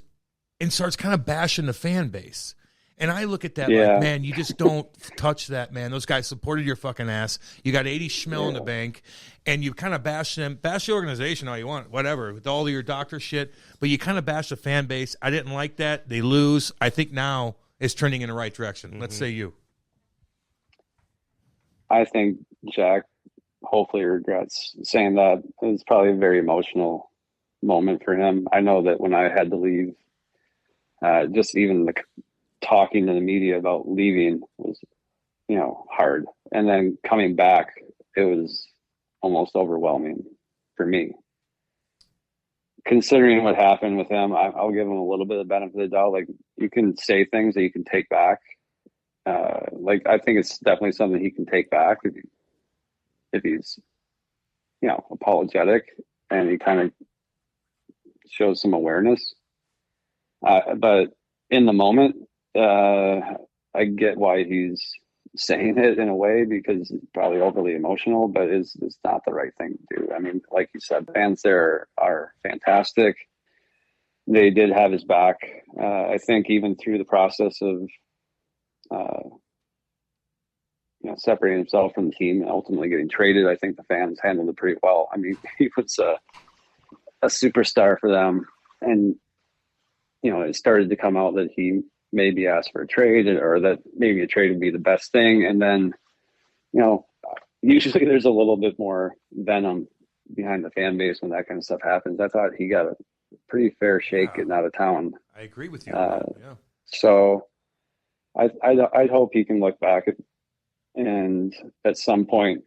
and starts kind of bashing the fan base. And I look at that like, man, you just don't touch that, man. Those guys supported your fucking ass. You got 80 schmil in the bank, and you kind of bash them, bash the organization all you want, whatever, with all of your doctor shit, but you kind of bash the fan base. I didn't like that. They lose. I think now it's trending in the right direction. Let's say you. I think Jack hopefully regrets saying that. It was probably a very emotional moment for him. I know that when I had to leave, just even the talking to the media about leaving was, hard. And then coming back, it was almost overwhelming for me. Considering what happened with him, I'll give him a little bit of benefit of the doubt. Like, you can say things that you can take back. I think it's definitely something he can take back if he's, apologetic and he kind of shows some awareness. But in the moment, I get why he's saying it in a way because it's probably overly emotional, but it's not the right thing to do. I mean, like you said, fans there are fantastic. They did have his back. I think even through the process of, separating himself from the team and ultimately getting traded, I think the fans handled it pretty well. I mean, he was a superstar for them. And, it started to come out that he maybe asked for a trade or that maybe a trade would be the best thing. And then, usually there's a little bit more venom behind the fan base when that kind of stuff happens. I thought he got a pretty fair shake getting out of town. I agree with you. So I'd hope he can look back and at some point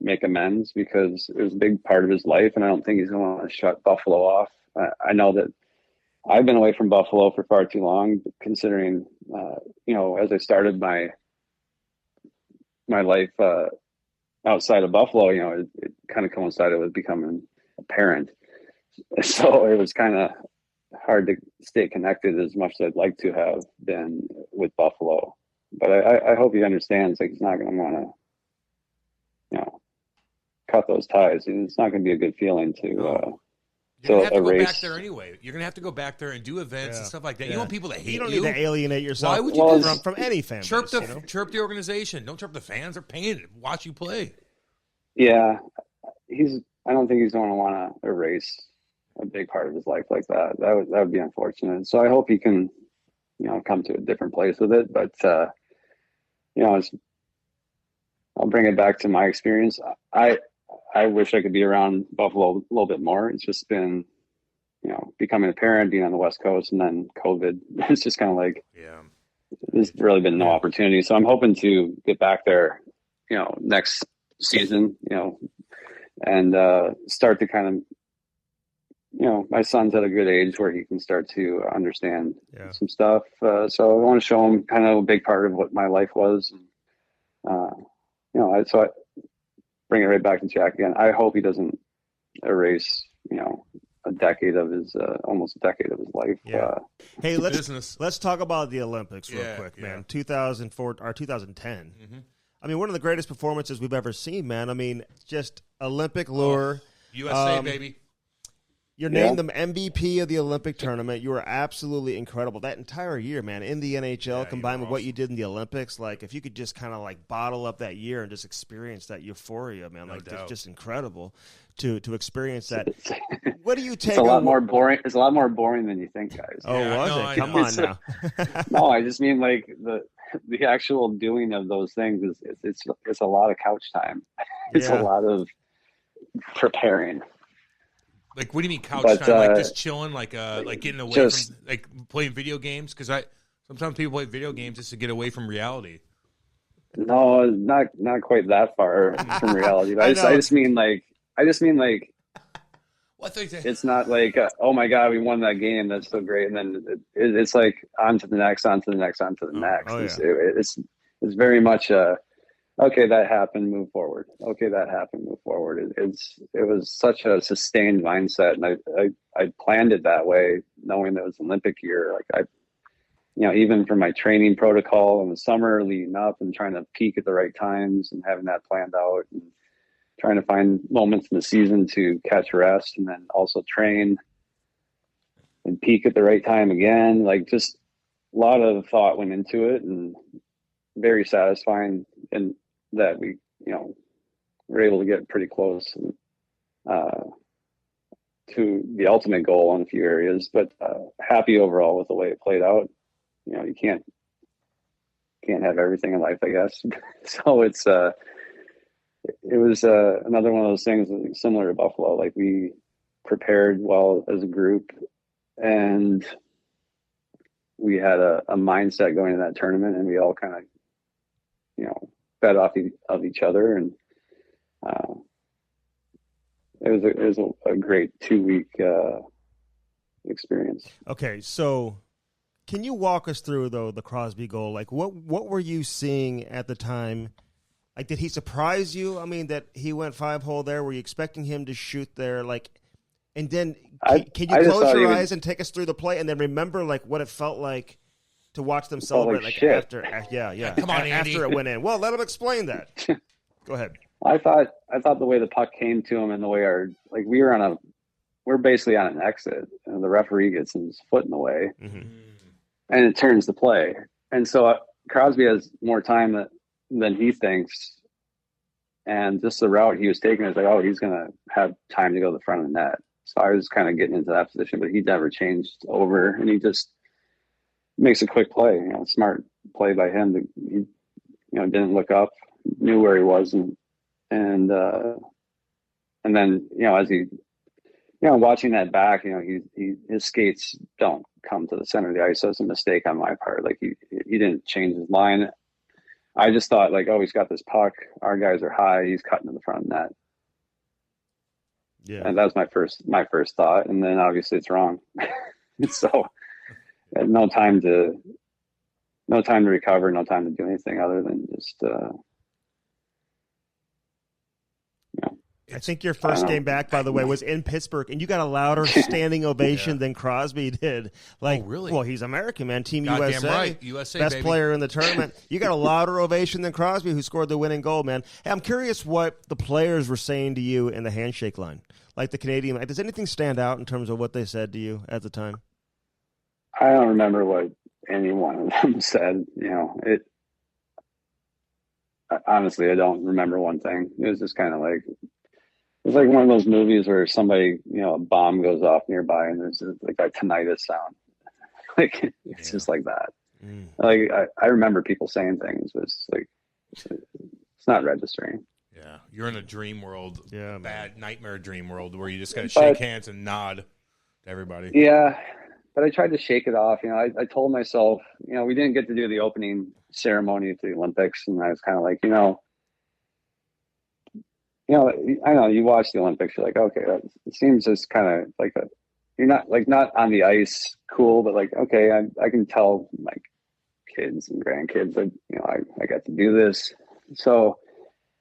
make amends because it was a big part of his life. And I don't think he's going to want to shut Buffalo off. I know that I've been away from Buffalo for far too long, considering, as I started my life outside of Buffalo, it kind of coincided with becoming a parent. So it was kind of hard to stay connected as much as I'd like to have been with Buffalo. But I hope he understands, like, he's not going to want to, cut those ties. It's not going to be a good feeling to You're going to have to go erase. back there anyway. You're going to have to go back there and do events and stuff like that. Yeah. You want people to hate you. You don't need to alienate yourself Why would you do from any fan chirp base, chirp the organization. Don't chirp the fans. They're paying to watch you play. Yeah. I don't think he's going to want to erase a big part of his life like that. That would be unfortunate. So I hope he can, come to a different place with it. But, I'll bring it back to my experience. I wish I could be around Buffalo a little bit more. It's just been, becoming a parent, being on the West Coast, and then COVID. It's just kind of like, there's really been no opportunity. So I'm hoping to get back there, next season, and start to kind of, my son's at a good age where he can start to understand some stuff. So I want to show him kind of a big part of what my life was. So I bring it right back to Jack again. I hope he doesn't erase, a decade of his, almost a decade of his life. Yeah. Hey, let's talk about the Olympics real quick, man. 2004 or 2010. Mm-hmm. I mean, one of the greatest performances we've ever seen, man. I mean, just Olympic lure. USA, baby. You're named the MVP of the Olympic tournament. You were absolutely incredible that entire year, man. In the NHL, combined with what you did in the Olympics, like if you could just kind of like bottle up that year and just experience that euphoria, man, like it's just incredible to experience that. What do you take? It's a lot more boring. It's a lot more boring than you think, guys. Oh, was it? Come on now. No, I just mean like the actual doing of those things is it's a lot of couch time. It's a lot of preparing. Like, what do you mean couch time? Like just chilling, like getting away from like playing video games? Because sometimes people play video games just to get away from reality. No, not quite that far from reality. But I just mean like it's not like oh my god, we won that game, that's so great, and then it's like on to the next. It's very much okay, that happened, move forward. Okay, that happened, move forward. It was such a sustained mindset, and I planned it that way, knowing that it was Olympic year. Like even from my training protocol in the summer leading up and trying to peak at the right times and having that planned out and trying to find moments in the season to catch rest and then also train and peak at the right time again. Like just a lot of thought went into it and very satisfying. And that we, were able to get pretty close to the ultimate goal in a few areas, but happy overall with the way it played out. You can't have everything in life, I guess. So it was another one of those things similar to Buffalo. Like we prepared well as a group, and we had a mindset going into that tournament, and we all kind of, fed off of each other, and it was a great 2-week experience. Okay, so can you walk us through though the Crosby goal? Like what were you seeing at the time? Like, did he surprise you? I mean, that he went 5-hole there. Were you expecting him to shoot there? Like, and then can you close your eyes and take us through the play, and then remember like what it felt like to watch them felt celebrate like shit. after. Yeah. Come on, Andy. After it went in. Well, let him explain that. Go ahead. I thought the way the puck came to him and the way we're basically on an exit, and the referee gets his foot in the way, Mm-hmm. and it turns the play. And so Crosby has more time than he thinks. And just the route he was taking is like, oh, he's going to have time to go to the front of the net. So I was kind of getting into that position, but he never changed over, and he just makes a quick play. Smart play by him. He, didn't look up, knew where he was, and then as he, watching that back, his skates don't come to the center of the ice. So it's a mistake on my part. Like he didn't change his line. I just thought like, oh, he's got this puck. Our guys are high. He's cutting to the front of the net. Yeah. And that was my first thought. And then obviously it's wrong. So no time to recover, no time to do anything other than just, I think your first game back, by the way, was in Pittsburgh, and you got a louder standing ovation than Crosby did. Like, really? Well, he's American, man. Team Goddamn USA, right. USA, best baby. player in the tournament. You got a louder ovation than Crosby, who scored the winning goal, man. Hey, I'm curious what the players were saying to you in the handshake line, like the Canadian. Does anything stand out in terms of what they said to you at the time? I don't remember what any one of them said. Honestly, I don't remember one thing. It was just kind of like. It's like one of those movies where somebody, a bomb goes off nearby and there's like a tinnitus sound. Like, it's just like that. Mm. Like, I remember people saying things, but it's like, it's not registering. Yeah. You're in a dream world. Yeah, bad nightmare dream world where you just got to shake hands and nod to everybody. Yeah. But I tried to shake it off. I told myself, we didn't get to do the opening ceremony at the Olympics. And I was kind of like, I know you watch the Olympics, you're like, okay, it seems just kind of like you're not on the ice cool, but like, okay, I can tell my kids and grandkids that, I got to do this. So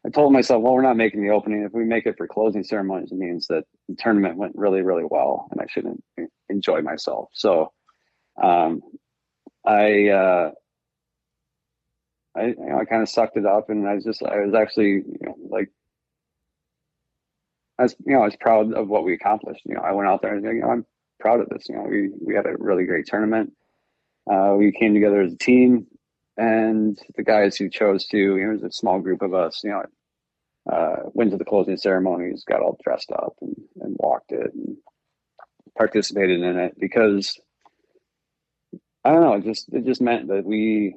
I told myself, well, we're not making the opening. If we make it for closing ceremonies, it means that the tournament went really, really well and I shouldn't enjoy myself. So, I kind of sucked it up, and I was actually, I was proud of what we accomplished. I went out there and I'm proud of this. We had a really great tournament. We came together as a team, and the guys who chose to, it was a small group of us, went to the closing ceremonies, got all dressed up and walked it and participated in it because I don't know, it just meant that we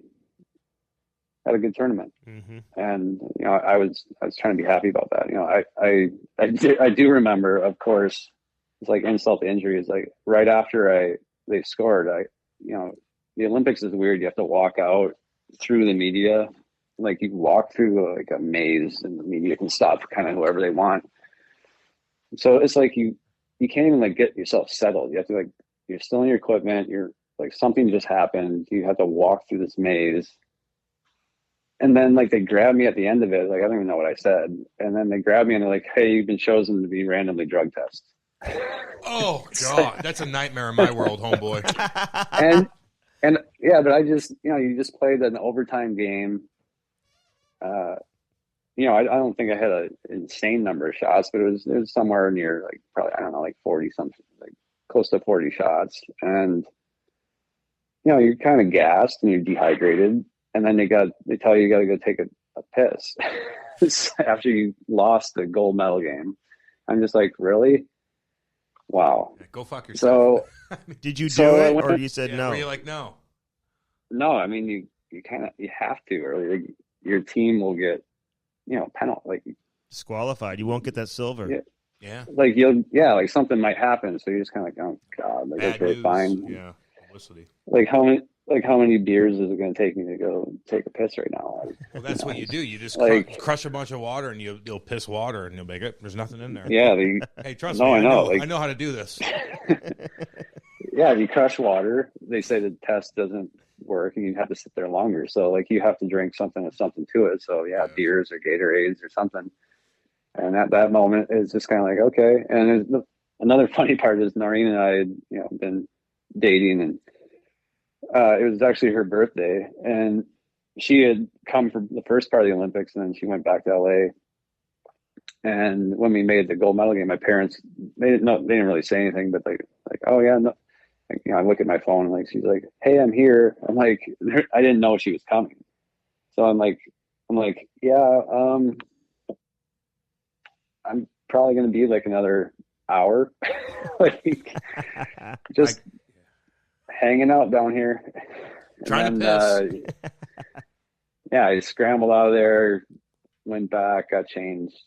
had a good tournament. Mm-hmm. And I was trying to be happy about that. I do remember, of course, it's like insult to injury. It's like right after they scored. The Olympics is weird. You have to walk out through the media, like you walk through like a maze, and the media can stop kind of whoever they want. So it's like you can't even like get yourself settled. You have to like you're still in your equipment. You're like something just happened. You have to walk through this maze. And then like they grabbed me at the end of it. Like, I don't even know what I said. And then they grabbed me and they're like, hey, you've been chosen to be randomly drug tested. Oh God, that's a nightmare in my world, homeboy. and yeah, but I just, you just played an overtime game. I don't think I had an insane number of shots, but it was somewhere near like probably, I don't know, like 40 something, like close to 40 shots. And, you're kind of gassed and you're dehydrated. And then they tell you got to go take a piss after you lost the gold medal game. I'm just like, really? Wow. Yeah, go fuck yourself. So did you do it, or you said yeah, no? Were you like no? No, I mean you have to, or your team will get penalty, like Disqualified. You won't get that silver. Yeah. Like like something might happen, so you're just kind of like, oh God, like Bad okay, news. fine. Yeah. Publicity. Like how many beers is it going to take me to go take a piss right now? Well, that's what you do. You just crush a bunch of water and you'll piss water and you'll make it. There's nothing in there. Yeah. Hey, trust no, me. I know. I know how to do this. Yeah, if you crush water, they say the test doesn't work and you have to sit there longer. So like you have to drink something with something to it. So yeah, beers or Gatorades or something. And at that moment, it's just kind of like, okay. And another funny part is Noreen and I had, been dating, and it was actually her birthday, and she had come for the first part of the Olympics, and then she went back to LA. And when we made the gold medal game, my parents, they didn't really say anything, but like, oh yeah, no. Like, I look at my phone and like, she's like, hey, I'm here. I'm like, I didn't know she was coming. So I'm like, yeah, I'm probably going to be like another hour, like just hanging out down here. Trying to piss. Yeah, I scrambled out of there, went back, got changed,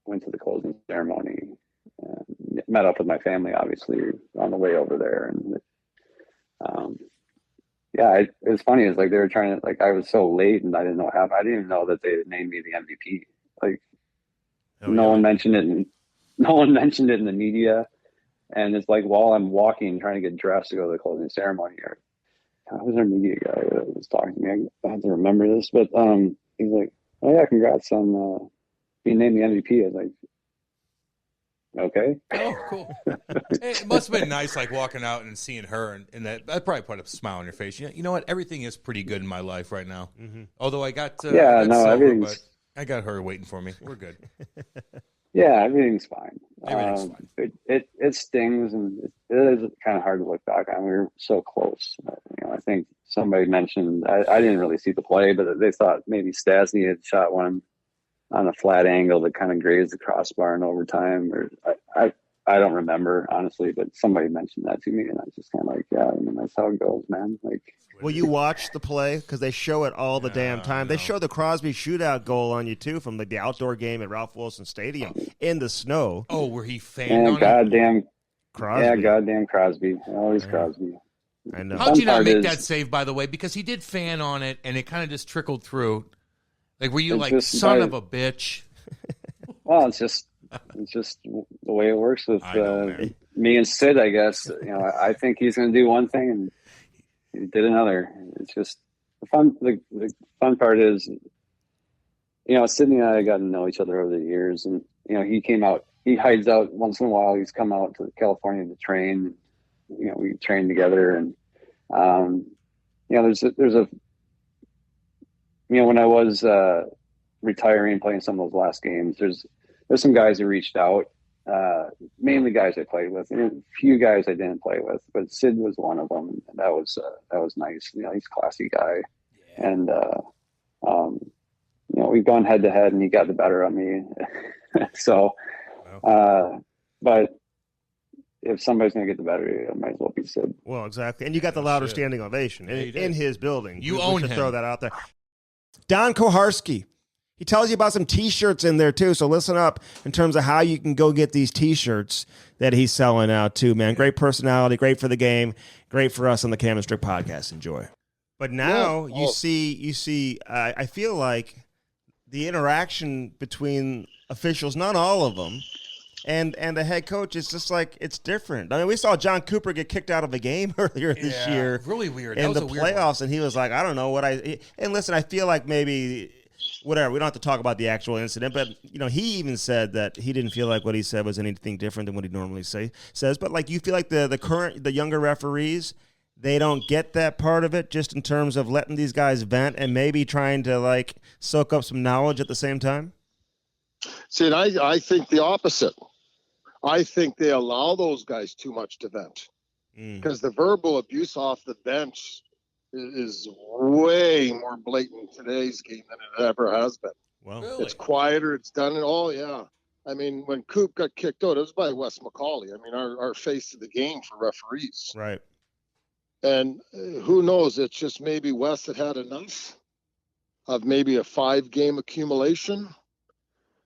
went to the closing ceremony, and met up with my family, obviously, on the way over there. And it was funny. It's like they were trying to, like, I was so late and I didn't know what happened. I didn't even know that they had named me the MVP. Like, no one mentioned it. No one mentioned it in the media. And it's like, while I'm walking, trying to get dressed to go to the closing ceremony, how was our media guy that was talking to me? I have to remember this, but he's like, oh yeah, congrats on being named the MVP. I was like, okay. Oh, cool. It must have been nice, like walking out and seeing her, and that probably put a smile on your face. You know what? Everything is pretty good in my life right now. Mm-hmm. Although I got silver, but I got her waiting for me. We're good. Yeah, everything's fine. Everything's fine. It stings, and it is kind of hard to look back on. We were so close. I think somebody mentioned, I didn't really see the play, but they thought maybe Stasny had shot one on a flat angle that kind of grazed the crossbar in overtime. Or I don't remember, honestly, but somebody mentioned that to me, and I was just kind of like, yeah, I mean, that's how it goes, man. Like, will you watch the play? Because they show it all the damn time. They show the Crosby shootout goal on you, too, from the outdoor game at Ralph Wilson Stadium in the snow. Oh, where he fanned on goddamn Crosby. Yeah, goddamn Crosby. Always Crosby. I know. How'd you not make that save, by the way? Because he did fan on it, and it kind of just trickled through. Like, were you like, son of a bitch? Well, it's just the way it works with me and Sid, I guess. I think he's going to do one thing, and he did another. It's just the fun part is, Sydney and I have gotten to know each other over the years, and he hides out once in a while. He's come out to California to train. We train together, and there's a when I was retiring, playing some of those last games, there's some guys who reached out, mainly guys I played with, and a few guys I didn't play with, but Sid was one of them, and that was nice. He's a classy guy, and we've gone head to head, and he got the better of me. So, but if somebody's going to get the better, it might as well be Sid. Well, exactly, and you got the louder standing ovation in his building. You own him. Throw that out there. Don Koharski, he tells you about some T-shirts in there, too, so listen up in terms of how you can go get these T-shirts that he's selling out, too, man. Great personality, great for the game, great for us on the Cam and Strick podcast. Enjoy. But now you see, I feel like the interaction between officials, not all of them, and the head coach is just like, it's different. I mean, we saw John Cooper get kicked out of a game earlier this year. Really weird. In the playoffs, and he was like, I don't know what and listen, I feel like maybe, whatever, we don't have to talk about the actual incident, but, he even said that he didn't feel like what he said was anything different than what he normally says. But, like, you feel like the younger referees, they don't get that part of it, just in terms of letting these guys vent and maybe trying to, like, soak up some knowledge at the same time? See, and I think the opposite. I think they allow those guys too much to vent, because the verbal abuse off the bench is way more blatant in today's game than it ever has been. Well, really? It's quieter. It's done it all. Yeah. I mean, when Coop got kicked out, it was by Wes McCauley. I mean, our face of the game for referees. Right. And who knows? It's just maybe Wes had enough of maybe a 5-game accumulation.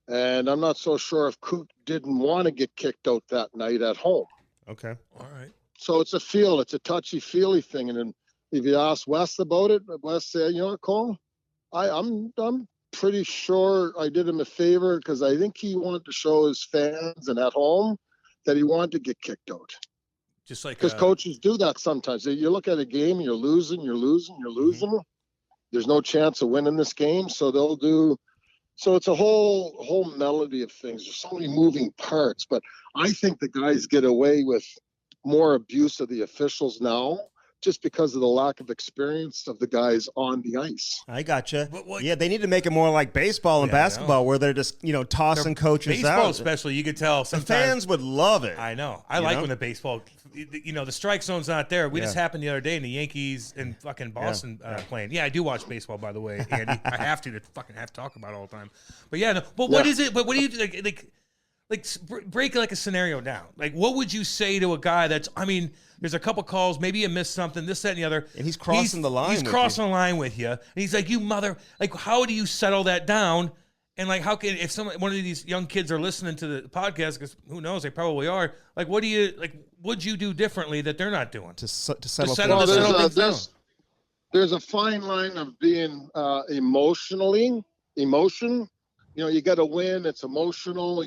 And I'm not so sure if Coop didn't want to get kicked out that night at home. Okay. All right. So it's a touchy-feely thing. And then if you ask Wes about it, Wes said, you know what, Cole? I'm pretty sure I did him a favor, because I think he wanted to show his fans and at home that he wanted to get kicked out. Just like because coaches do that sometimes. You look at a game and you're losing. Mm-hmm. There's no chance of winning this game, so they'll do. So it's a whole melody of things. There's so many moving parts, but I think the guys get away with more abuse of the officials now just because of the lack of experience of the guys on the ice. I gotcha. Yeah, they need to make it more like baseball and basketball, where they're just tossing coaches baseball out. Especially, you could tell The sometimes fans would love it. I know. I like when the baseball, the strike zone's not there. We just happened the other day in the Yankees and fucking Boston playing. Yeah, I do watch baseball, by the way, Andy. I have to talk about it all the time. But yeah, no. But what is it? But what do you do? Break like a scenario down. Like, what would you say to a guy that's? I mean, there's a couple calls, maybe you missed something, this, that, and the other, and he's crossing the line. He's crossing the line with you, and he's like, "You mother!" Like, how do you settle that down? And like, how can if one of these young kids are listening to the podcast? Because who knows, they probably are. Like, what do you like? What'd you do differently that they're not doing to settle things down? There's a fine line of being emotion. You got to win. It's emotional.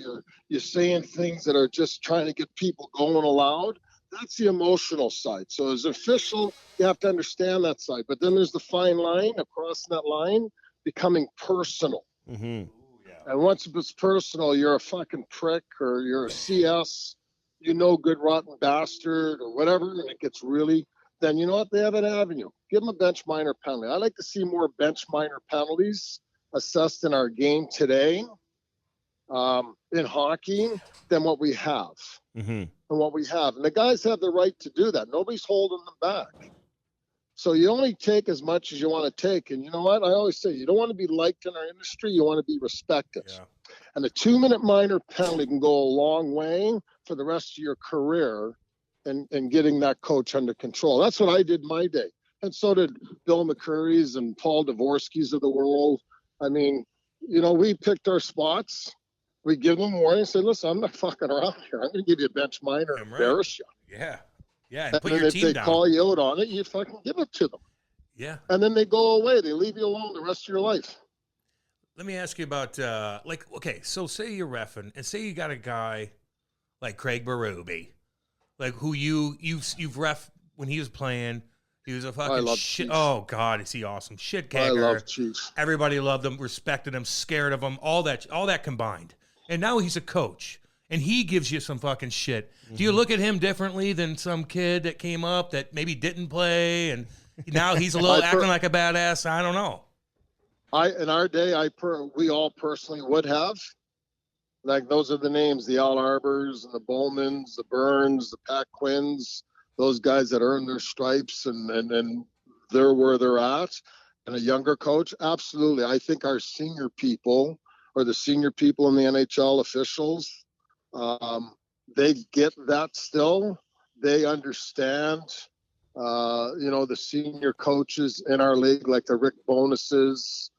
You're saying things that are just trying to get people going aloud. That's the emotional side. So as an official, you have to understand that side. But then there's the fine line across that line, becoming personal. Mm-hmm. And once it's personal, you're a fucking prick or you're a CS, good rotten bastard or whatever, and it gets really. Then you know what? They have an avenue. Give them a bench minor penalty. I like to see more bench minor penalties assessed in our game today in hockey than what we have. Mm-hmm. And the guys have the right to do that. Nobody's holding them back. So you only take as much as you want to take. And you know what? I always say, you don't want to be liked in our industry. You want to be respected. Yeah. And the 2-minute minor penalty can go a long way for the rest of your career and getting that coach under control. That's what I did my day. And so did Bill McCurry's and Paul Dvorsky's of the world. I mean, we picked our spots. We give them warning and say, listen, I'm not fucking around here. I'm going to give you a bench minor and embarrass you. Yeah. Yeah. And then if they call you out on it, you fucking give it to them. Yeah. And then they go away. They leave you alone the rest of your life. Let me ask you about, so say you're reffing and say you got a guy like Craig Berube, like who you've ref when he was playing. He was a fucking shit. Chiefs. Oh, God, is he awesome. Shit kicker. I love Chiefs. Everybody loved him, respected him, scared of him, all that combined. And now he's a coach, and he gives you some fucking shit. Mm-hmm. Do you look at him differently than some kid that came up that maybe didn't play, and now he's a little acting like a badass? I don't know. In our day, we all personally would have. Like, those are the names, the Al Arbors and the Bowmans, the Burns, the Pat Quinns, those guys that earn their stripes and they're where they're at. And a younger coach, absolutely. I think our senior people or the senior people in the NHL officials, they get that still. They understand, the senior coaches in our league, like the Rick Bonuses,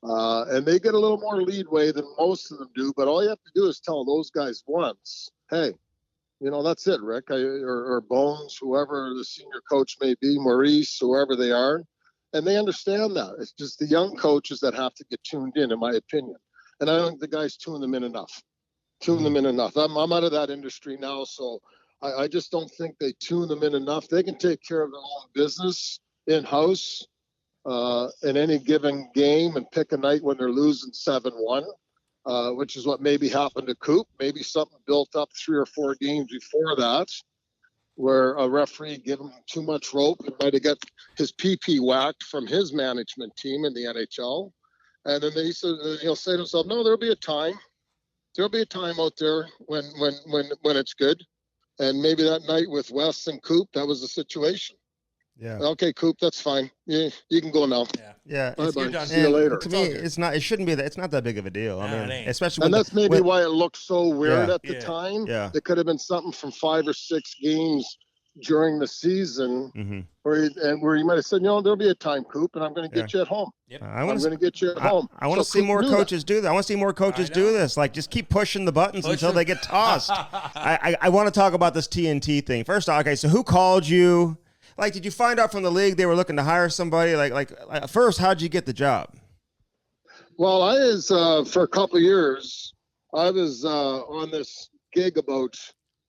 and they get a little more leadway than most of them do. But all you have to do is tell those guys once, hey, that's it, Rick, or Bones, whoever the senior coach may be, Maurice, whoever they are. And they understand that. It's just the young coaches that have to get tuned in my opinion. And I don't think the guys tune them in enough. I'm out of that industry now, so I just don't think they tune them in enough. They can take care of their own business in-house in any given game and pick a night when they're losing 7-1. Which is what maybe happened to Coop. Maybe something built up 3 or 4 games before that, where a referee gave him too much rope and might have got his PP whacked from his management team in the NHL. And then he'll say to himself, "No, there'll be a time. There'll be a time out there when it's good." And maybe that night with Wes and Coop, that was the situation. Yeah. Okay, Coop, that's fine. You can go now. Yeah. Bye-bye. See you later. To me, it shouldn't be that. It's not that big of a deal. I mean, especially and that's maybe why it looked so weird at the time. Yeah. It could have been something from 5 or 6 games during the season, where you might have said, there'll be a time, Coop, and I'm going to get you at home. Yep. I'm going to get you at home. I want to see more coaches do that. I want to see more coaches do this. Like, just keep pushing the buttons until they get tossed. I want to talk about this TNT thing. First off, okay, so who called you? Like, did you find out from the league they were looking to hire somebody? Like first, how'd you get the job? Well, I was, for a couple of years, I was on this gig about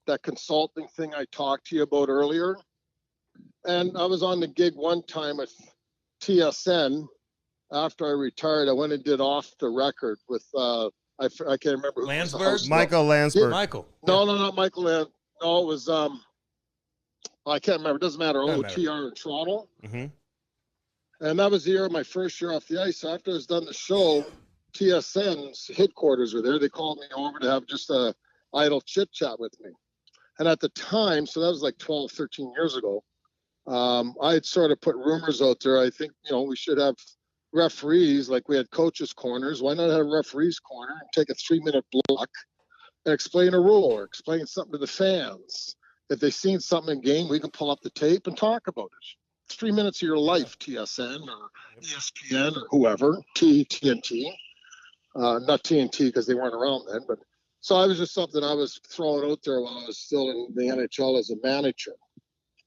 that consulting thing I talked to you about earlier. And I was on the gig one time with TSN. After I retired, I went and did Off the Record with, I can't remember. Who Landsberg? Michael Landsberg. Michael. No, not Michael. No, it was I can't remember. It doesn't matter. Doesn't matter. OTR in Toronto. Mm-hmm. And that was the year, my first year off the ice. So after I was done the show, TSN's headquarters were there. They called me over to have just a idle chit chat with me. And at the time, so that was like 12, 13 years ago, I had sort of put rumors out there. I think, we should have referees like we had coaches' corners. Why not have a referee's corner and take a 3-minute block and explain a rule or explain something to the fans? If they've seen something in game, we can pull up the tape and talk about it. It's 3 minutes of your life, TSN or ESPN or whoever, TNT. Not TNT because they weren't around then, but so I was just something I was throwing out there while I was still in the NHL as a manager.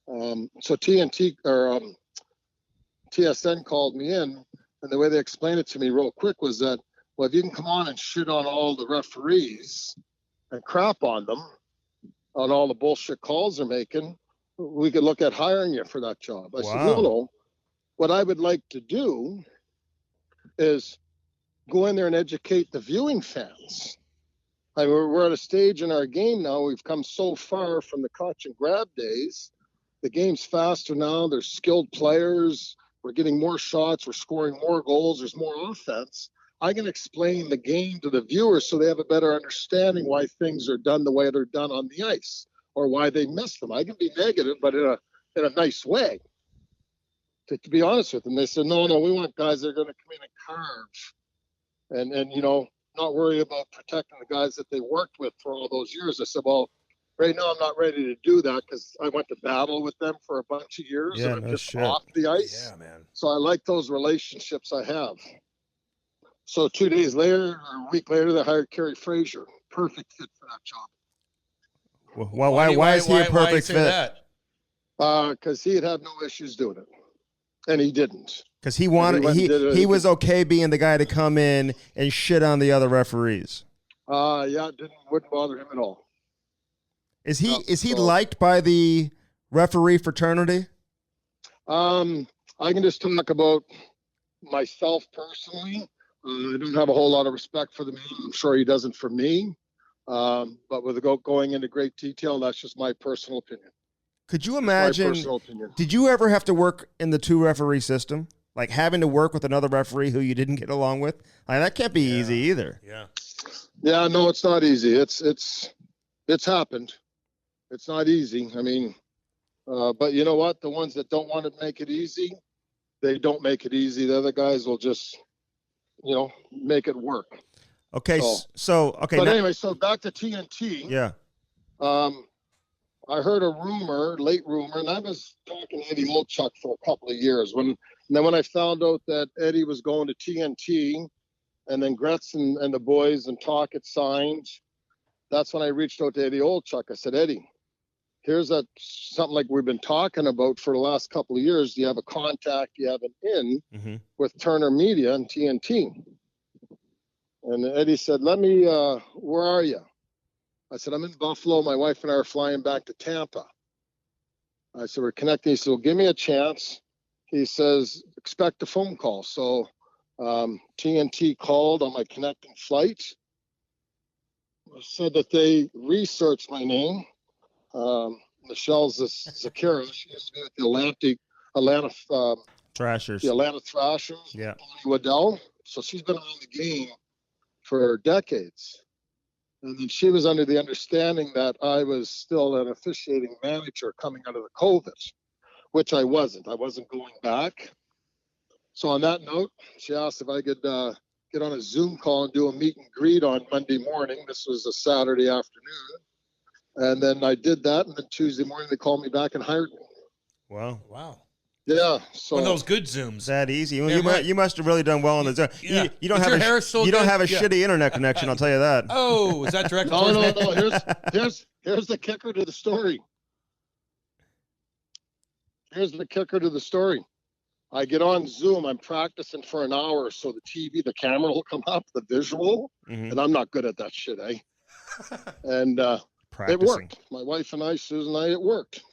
So TNT or TSN called me in, and the way they explained it to me real quick was that, well, if you can come on and shit on all the referees and crap on them, on all the bullshit calls they're making, we could look at hiring you for that job. I said, no, what I would like to do is go in there and educate the viewing fans. I mean, we're at a stage in our game now. We've come so far from the catch and grab days. The game's faster now. There's skilled players. We're getting more shots. We're scoring more goals. There's more offense. I can explain the game to the viewers so they have a better understanding why things are done the way they're done on the ice or why they miss them. I can be negative, but in a nice way. To be honest with them, they said, no, we want guys that are going to come in and carve and not worry about protecting the guys that they worked with for all those years. I said, well, right now I'm not ready to do that because I went to battle with them for a bunch of years and I'm just off the ice. Yeah, man. So I like those relationships I have. So 2 days later, or a week later, they hired Kerry Fraser. Perfect fit for that job. Well, why is he a perfect fit? Because he'd have no issues doing it. And he didn't. Because he he was okay being the guy to come in and shit on the other referees. Yeah, wouldn't bother him at all. Is he liked by the referee fraternity? I can just talk about myself personally. I don't have a whole lot of respect for the man. I'm sure he doesn't for me. But with going into great detail, that's just my personal opinion. Could you imagine? Did you ever have to work in the 2-referee system? Like having to work with another referee who you didn't get along with? Like that can't be easy either. Yeah. Yeah, no, it's not easy. It's happened. It's not easy. I mean, but you know what? The ones that don't want to make it easy, they don't make it easy. The other guys will just, make it work. Okay. Okay. But anyway, so back to TNT. Yeah. I heard a late rumor, and I was talking to Eddie Olczyk for a couple of years. When I found out that Eddie was going to TNT, and then Gretz and the boys and Talk had signed, that's when I reached out to Eddie Olczyk. I said, Eddie, here's something like we've been talking about for the last couple of years. Do you have a contact? Do you have an in with Turner Media and TNT? And Eddie said, where are you? I said, I'm in Buffalo. My wife and I are flying back to Tampa. I said, we're connecting. He said, well, give me a chance. He says, expect a phone call. So TNT called on my connecting flight. Said that they researched my name. Michelle Zakira, she used to be with the Atlanta Thrashers. The Atlanta Thrashers. Yeah. Waddell. So she's been around the game for decades. And then she was under the understanding that I was still an officiating manager coming out of the COVID, which I wasn't. I wasn't going back. So on that note, she asked if I could get on a Zoom call and do a meet and greet on Monday morning. This was a Saturday afternoon. And then I did that. And then Tuesday morning, they called me back and hired me. Wow. Yeah. So one of those good Zooms. That easy. You must have really done well on the Zoom. Yeah. You don't have a shitty internet connection, I'll tell you that. Oh, is that direct? No. Here's the kicker to the story. I get on Zoom. I'm practicing for an hour, so the camera will come up, the visual, and I'm not good at that shit, eh? And it worked. My wife and I, Susan and I, it worked.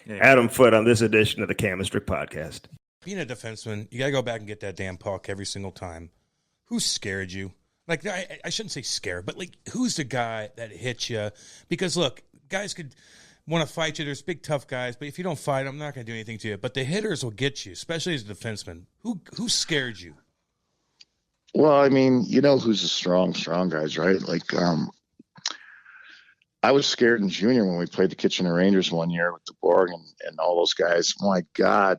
Adam Foote on this edition of the Chemistry Podcast. Being a defenseman, you got to go back and get that damn puck every single time. Who scared you? Like, I shouldn't say scared, but like, who's the guy that hit you? Because look, guys could, want to fight you. There's big, tough guys, but if you don't fight, I'm not going to do anything to you. But the hitters will get you, especially as a defenseman. Who scared you? Well, I mean, you know who's the strong guys, right? Like, I was scared in junior when we played the Kitchener Rangers one year with the Borg and all those guys. My God,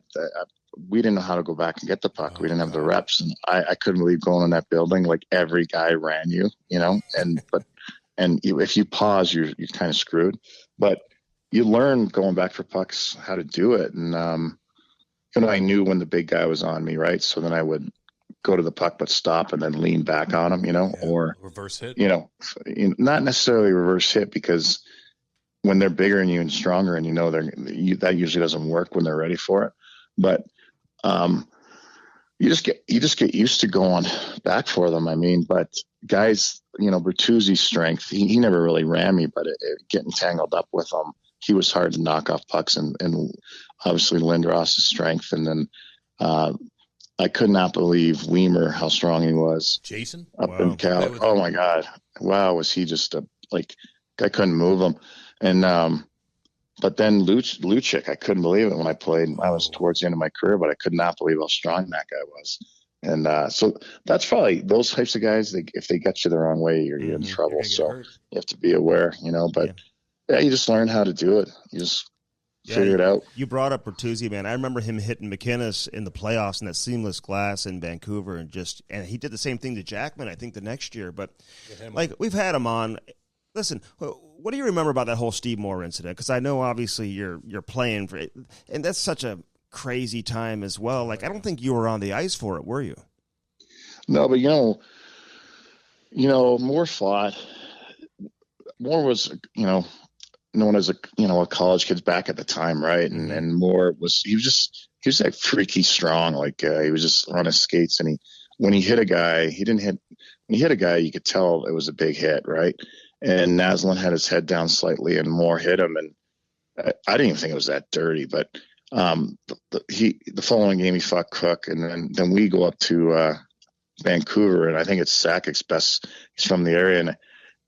we didn't know how to go back and get the puck. We didn't have the reps, and I couldn't believe going in that building. Like every guy ran you, you know. If you pause, you're kind of screwed. But you learn going back for pucks how to do it, and I knew when the big guy was on me, right? So then I would go to the puck but stop and then lean back on him, or reverse hit. Not necessarily reverse hit, because when they're bigger than you and stronger, and that usually doesn't work when they're ready for it. But you just get used to going back for them. I mean, but guys, Bertuzzi's strength, he never really ran me, but getting tangled up with him, he was hard to knock off pucks, and obviously Lindros's strength, and then I could not believe Weimer, how strong he was. Jason? Up in Cal. Oh, my God. Wow, was he just I couldn't move him. And but then Olczyk, I couldn't believe it when I played. I was towards the end of my career, but I could not believe how strong that guy was. And so that's probably those types of guys, if they get you the wrong way, you're in trouble. So you have to be aware, but you just learn how to do it. You just figure it out. You brought up Bertuzzi, man. I remember him hitting McInnes in the playoffs in that seamless glass in Vancouver, and he did the same thing to Jackman, I think, the next year. But we've had him on. Listen, what do you remember about that whole Steve Moore incident? Because I know obviously you're playing for it, and that's such a crazy time as well. I don't think you were on the ice for it, were you? No, but Moore fought. Moore was known as a college kid back at the time, right? And Moore was like freaky strong. He was just on his skates, and when he hit a guy, when he hit a guy, you could tell it was a big hit, right? And Naslund had his head down slightly, and Moore hit him, and I didn't even think it was that dirty. But the following game he fought Cook, and then we go up to Vancouver, and I think it's Sakic's best. He's from the area,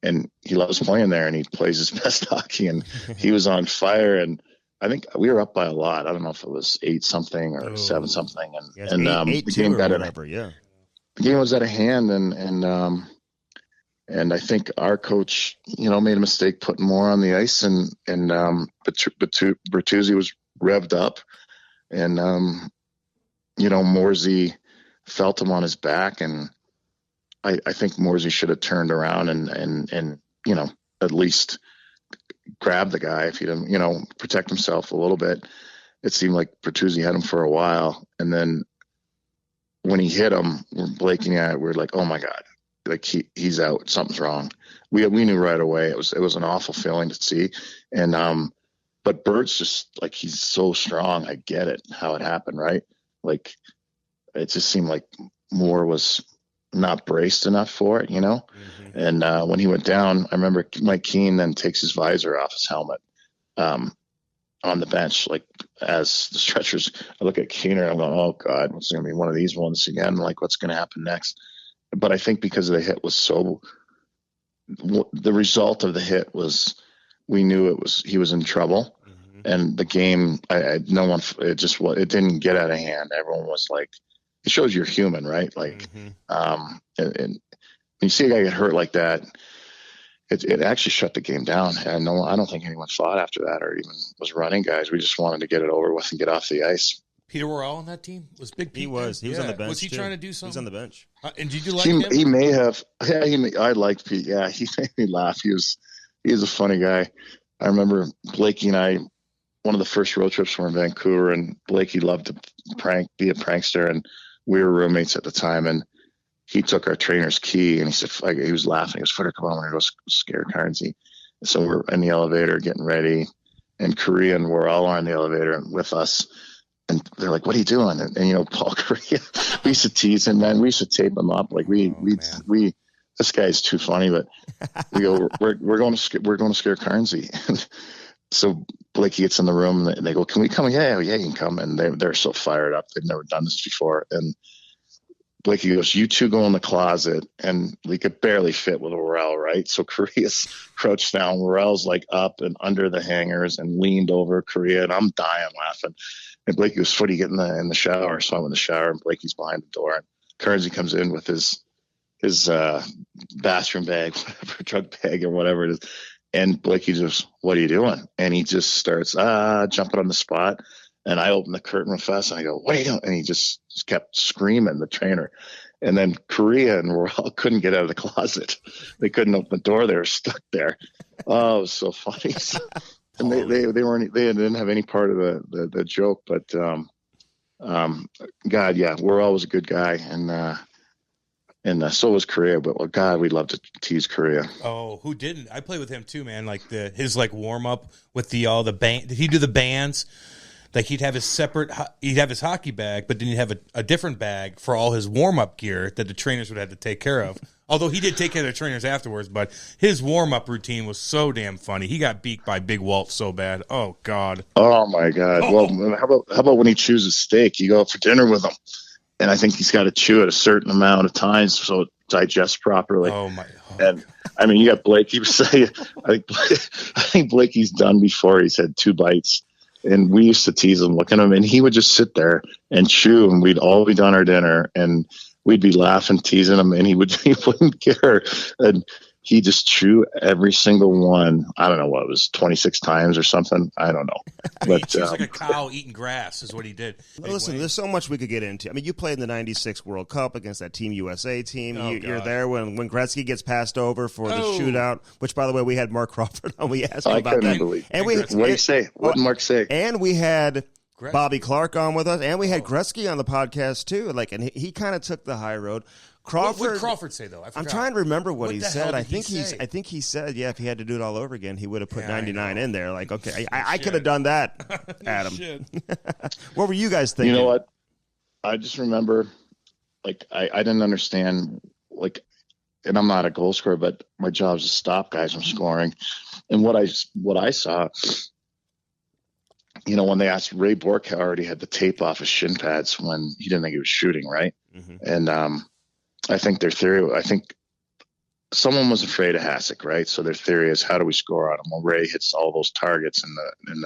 and he loves playing there, and he plays his best hockey, and he was on fire. And I think we were up by a lot. I don't know if it was 8-something or 7-something, the game got the game was out of hand, and I think our coach, made a mistake putting Moore on the ice, and Bertuzzi was revved up, and Morsey felt him on his back, and I think Morsey should have turned around and at least grab the guy if he didn't, protect himself a little bit. It seemed like Bertuzzi had him for a while, and then when he hit him, Blake and I were like, oh my God, he's out, something's wrong. We knew right away. It was an awful feeling to see, and but Bert's just he's so strong. I get it how it happened, right? It just seemed like Moore was not braced enough for it, And when he went down, I remember Mike Keane then takes his visor off his helmet on the bench. As the stretchers, I look at Keener and I'm going, oh God, it's going to be one of these ones again. What's going to happen next? But I think because the hit was the result of the hit was, we knew he was in trouble. And the game, it didn't get out of hand. Everyone was it shows you're human, right? And when you see a guy get hurt like that, it actually shut the game down. And I don't think anyone fought after that or even was running guys. We just wanted to get it over with and get off the ice. Peter Worrell on that team? Was Big Pete? He was. He was on the bench. Was he trying to do something? He was on the bench. And did you like him? He may have. Yeah, I liked Pete. Yeah, he made me laugh. He was a funny guy. I remember Blakey and I, one of the first road trips were in Vancouver, and Blakey loved to be a prankster, and we were roommates at the time, and he took our trainer's key, and he said, he was laughing. He goes, Footer, come on, we're going to go scare currency. So we're in the elevator getting ready, and Korean, we're all on the elevator with us. And they're like, what are you doing? And Paul Korea, we used to tease him, man. We used to tape him up. This guy's too funny, but we go, we're going to scare currency. So Blakey gets in the room and they go, can we come? Yeah, you can come. And they're so fired up. They've never done this before. And Blakey goes, you two go in the closet, and we could barely fit with Morel, right? So Korea's crouched down. Morel's like up and under the hangers and leaned over Korea, and I'm dying laughing. And Blakey goes, Foote, get in the shower. So I'm in the shower, and Blakey's behind the door. And Kearnsey comes in with his bathroom bag, whatever, drug bag or whatever it is. And Blakey just, what are you doing? And he just starts jumping on the spot. And I open the curtain real fast, and I go, what are you doing? And he just kept screaming, the trainer. And then Korea and Morel couldn't get out of the closet. They couldn't open the door. They were stuck there. Oh, it was so funny. And they didn't have any part of the joke. But, God, yeah, Morel was a good guy. And so was Korea. But, well, God, we'd love to tease Korea. Oh, who didn't? I played with him too, man. Like his warm up with the band. Did he do the bands? Like he'd have his hockey bag, but then he'd have a different bag for all his warm-up gear that the trainers would have to take care of. Although he did take care of the trainers afterwards, but his warm-up routine was so damn funny. He got beat by Big Walt so bad. Oh, God. Oh, my God. Oh. Well, how about when he chooses steak? You go out for dinner with him, and I think he's got to chew it a certain amount of times so it digests properly. Oh, my. And, I mean, you got Blake. He was saying, I think Blakey's done before. He's had 2 bites. And we used to tease him, look at him, and he would just sit there and chew, and we'd all be done our dinner, and we'd be laughing, teasing him, and he wouldn't care. And he just chew every single one. I don't know what it was, 26 times or something. I don't know. But he chews like a cow eating grass is what he did. Listen, there's so much we could get into. I mean, you played in the '96 World Cup against that Team USA team. You're there when Gretzky gets passed over for the shootout, which, by the way, we had Mark Crawford on. We asked him about that. Believe. And what did he say? What did Mark say? And we had Bobby Clark on with us, and we had Gretzky on the podcast too. And he kind of took the high road. Crawford, what did Crawford say though? I'm trying to remember what he said. I think he said, if he had to do it all over again, he would have put 99 in there. Like, okay, I could have done that, Adam. What were you guys thinking? You know what? I just remember, like, I didn't understand, like, and I'm not a goal scorer, but my job is to stop guys from scoring. And what I saw, you know, when they asked Ray Bourque already had the tape off his shin pads when he didn't think he was shooting, right? Mm-hmm. And I think their theory, someone was afraid of Hasek, right? So their theory is, how do we score on him? Well, Ray hits all those targets in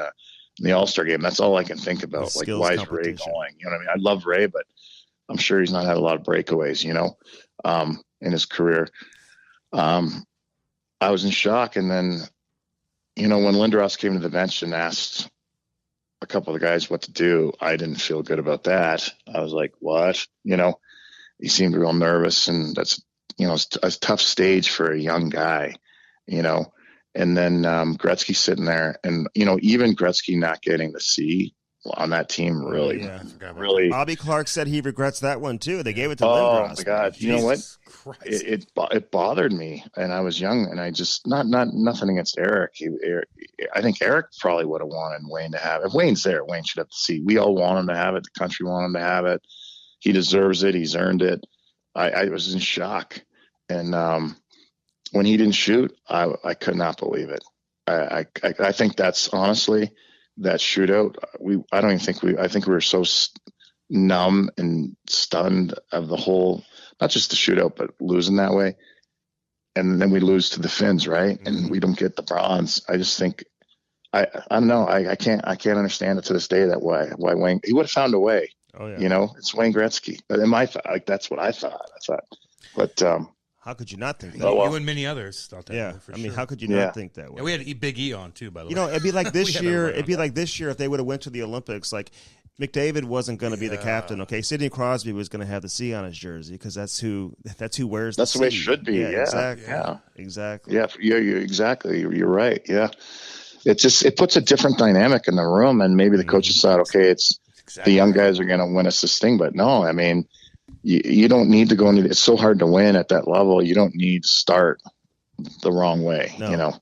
the All-Star game. That's all I can think about. Like, why is Ray going? You know what I mean? I love Ray, but I'm sure he's not had a lot of breakaways, you know, in his career. I was in shock. And then, you know, when Lindros came to the bench and asked a couple of the guys what to do, I didn't feel good about that. I was like, what? You know? He seemed real nervous, and that's, you know, it's a tough stage for a young guy, you know. And then Gretzky sitting there, and, you know, even Gretzky not getting the C on that team really. Bobby Clark said he regrets that one too. They gave it to Lindros. Oh my God! You know what? It bothered me, and I was young, and I just nothing against Eric. I think Eric probably would have wanted Wayne to have it. If Wayne's there, Wayne should have the C. We all want him to have it. The country want him to have it. He deserves it. He's earned it. I was in shock. And when he didn't shoot, I could not believe it. I think that's honestly, that shootout, I think we were so numb and stunned of the whole, not just the shootout, but losing that way. And then we lose to the Finns, right? And we don't get the bronze. I just think, I don't know. I can't understand it to this day that why Wayne, he would have found a way. Oh, yeah. You know, it's Wayne Gretzky. But that's what I thought. But how could you not think that? You and many others thought that. Yeah, I mean, how could you not think that way? Yeah, we had Big E on too, by the way. You know, it'd be like this year. It'd be like this year if they would have went to the Olympics. Like, McDavid wasn't going to be the captain. Okay, Sidney Crosby was going to have the C on his jersey because that's who wears. That's the way it should be. Yeah, exactly. Yeah, exactly. Yeah, exactly. You're right. Yeah, it puts a different dynamic in the room, and maybe the coaches thought, okay, it's. Exactly. The young guys are going to win us this thing, but no, I mean, you don't need to go into. It's so hard to win at that level. You don't need to start the wrong way, you know. All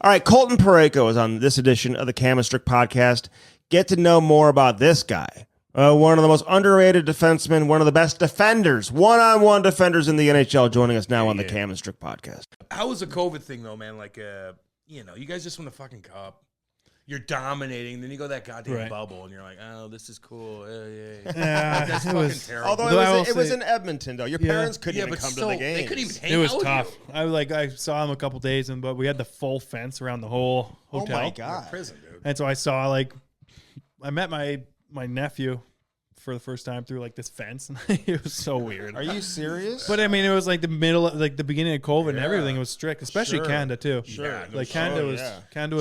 right, Colton Parayko is on this edition of the Cam and Strick podcast. Get to know more about this guy, one of the most underrated defensemen, one of the best defenders, one-on-one defenders in the NHL, joining us now on the Cam and Strick podcast. How was the COVID thing though, man? Like, you know, you guys just won the fucking cup. you're dominating. Then you go that goddamn Right. bubble, and you're like, oh, this is cool. Yeah. it That's fucking was terrible. Although it was in Edmonton, though. Your Yeah. parents couldn't even but come still, to the game. they couldn't even hang It was out with tough. you. I saw him a couple days, but we had the full fence around the whole hotel. Oh my god! Prison, dude. And so I met my nephew for the first time through like this fence, and it was so weird. Are you serious? But I mean, it was like the beginning of COVID, and everything was strict, especially Sure. Canada too. Sure. Yeah, Like Canada was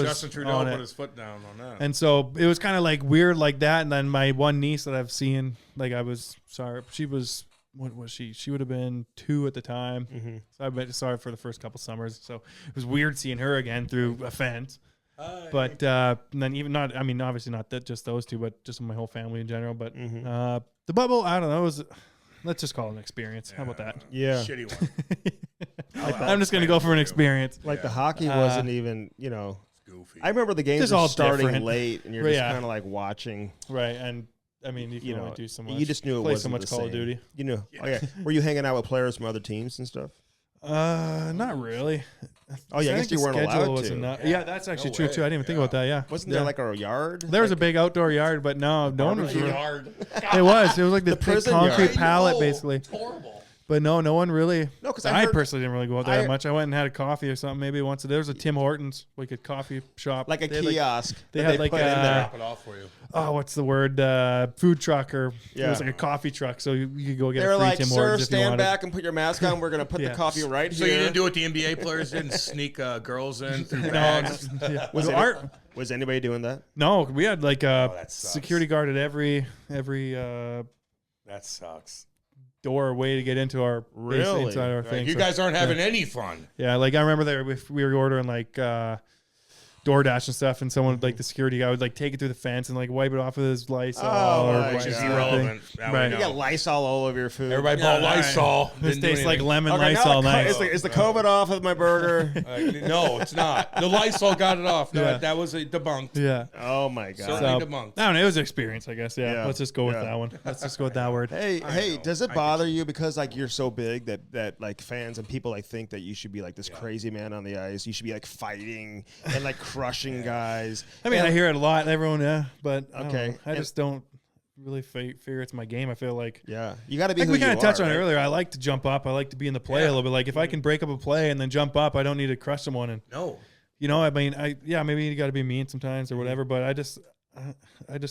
Justin Trudeau on put it. his foot down on that. And so it was kind of like weird like that. And then my one niece that I've seen, like I was sorry, what was she? She would have been 2 at the time. Mm-hmm. So I saw her for the first couple summers. So it was weird seeing her again through a fence. But and then even not, I mean, obviously not that just those two, but just my whole family in general. But the bubble, I don't know, let's just call it an experience. How about that? Yeah. Shitty one. I'm just gonna go for an experience. Like the hockey wasn't even, Goofy. I remember the games Just were all starting different. late, and you're Right, just yeah. kind of like watching. Right, and I mean, you can You only know, do so much. you just knew it play wasn't so much the Call of same. Duty. You knew. Oh yeah. Were you hanging out with players from other teams and stuff? Not really. Oh yeah, I guess think you the weren't schedule allowed was to. enough. Yeah, that's actually true way. too. I didn't even think about that. Yeah, Wasn't yeah. there like a yard? There was a big outdoor yard, but no one was really. Yard. It was like this big prison concrete yard. pallet, No, basically. it's horrible. But no one really. No, 'cause I I heard- personally didn't really go out there that I- much. I went and had a coffee or something maybe once. There was a Tim Hortons, like a coffee shop, Like a They had, kiosk. they that had like put in a- there. Drop it off for you. oh, what's the word? Food truck, or it Yeah. was like a coffee truck, so you could go get They a were free like, Tim "Sir, Hortons if you stand wanted." back and put your mask on. We're gonna put Yeah. the coffee right So here." you didn't do what the NBA players did and sneak girls in through No, bags? yeah. Was, Well, any- Art- was anybody doing that? no, we had like a that sucks. security guard at every That sucks. door way to get into our base Really? inside our Like, thing. you so- guys aren't having any fun. Yeah, like I remember there if we were ordering like DoorDash and stuff, and someone like the security guy would like take it through the fence and like wipe it off with his Lysol. Oh, or my Which is something. irrelevant. Now we Right. You know. got Lysol all over your food. Everybody Yeah, bought Lysol. This Didn't do tastes like anything. lemon Okay, now Lysol. the co- Nice. is the COVID off of my burger? No, it's not. The Lysol got it off. No, Yeah. that was a debunked. Yeah. Oh my god. Certainly So, debunked. I don't know. It was an experience, I guess. Yeah. Yeah. Let's just go with Yeah. that one. Let's just go with that word. Hey, know. does it I bother you because like you're so big that like fans and people like think that you should be like this crazy man on the ice? You should be like fighting and like crushing guys. I mean, And- I hear it a lot. Everyone, yeah, but I don't Okay. know. I just don't really figure it's my game. I feel like. Yeah, you got to be. Like who we kind you of touched are, on it right? earlier. I like to jump up. I like to be in the play a little bit. Like if I can break up a play and then jump up, I don't need to crush someone. And No. you know, I mean, maybe you got to be mean sometimes or whatever. But I just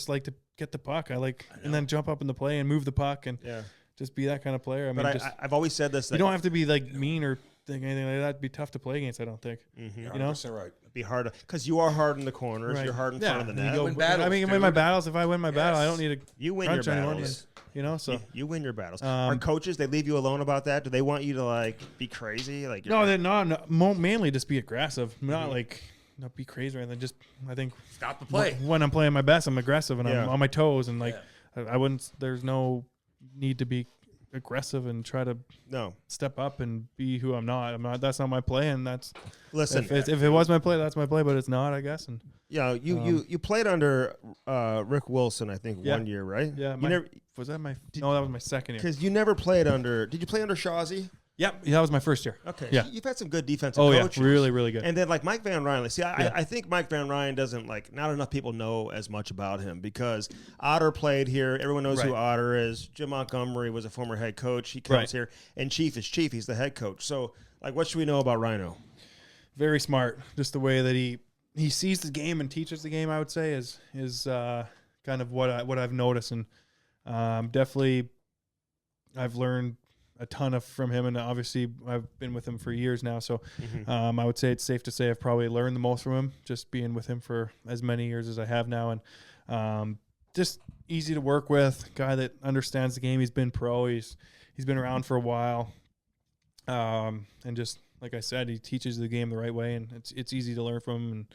like to get the puck. And then jump up in the play and move the puck and Yeah, just be that kind of player. I mean, but I've always said this. you don't have to be like mean or think anything like that. It'd be tough to play against. I don't think. Mm-hmm. You know? 100% right. be hard because you are hard in the corners. Right. You're hard in Yeah, front of the and net. you go- Win battles, I mean, win my dude. battles. If I win my battle, I don't need to. You win your crunch anyone, battles. you know, so You win your battles. Um, Are coaches they leave you alone about that? Do they want you to like be crazy? Like no, they're not. Mainly just be aggressive, not like not be crazy or anything. Just I think Stop the play. when I'm playing my best, I'm aggressive and Yeah. I'm on my toes and like I wouldn't. There's no need to be aggressive and try to no. step up and be who I'm not. I'm not. That's not my play, and that's Listen, if it was my play, that's my play. But it's not, I guess. And you played under Rick Wilson, I think, Yeah. 1 year, right? yeah, was that my? No, that was my second year. Because you never played under. Did you play under Shawzy? Yep, that was my first year. Okay. Yeah. You've had some good defensive Oh yeah, coaches. really, really good. And then like Mike Van Ryn. See, Yeah. I think Mike Van Ryn doesn't like. Not enough people know as much about him because Otter played here. Everyone knows who Right. Otter is. Jim Montgomery was a former head coach. He comes Right. here, and Chief is Chief. He's the head coach. So like, what should we know about Rhino? Very smart. Just the way that he sees the game and teaches the game, I would say, is kind of what I've noticed, and definitely I've learned a ton from him, and obviously I've been with him for years now. So I would say it's safe to say I've probably learned the most from him, just being with him for as many years as I have now, and just easy to work with. Guy that understands the game. He's been pro. He's been around for a while, and just like I said, he teaches the game the right way, and it's easy to learn from him,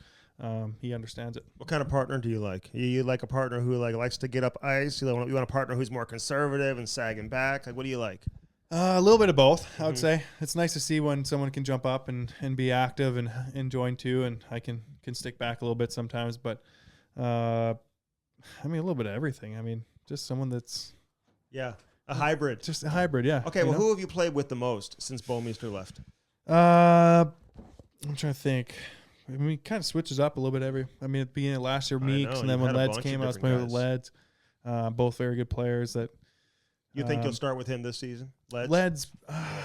and he understands it. What kind of partner do you like? You like a partner who like likes to get up ice? You want a partner who's more conservative and sagging back? Like, what do you like? A little bit of both, I would say. It's nice to see when someone can jump up and be active and join too, and I can stick back a little bit sometimes. But I mean, a little bit of everything. I mean, just someone that's Yeah, a hybrid. just a hybrid. Yeah. Okay, well, who have you played with the most since Bomeister left? I'm trying to think. I mean, it kind of switches up a little bit at the beginning of last year, Meeks, know, and then you've when had a Leds bunch came, of I was playing with different Leds. Both very good players. That You think you'll start with him this season? Leds,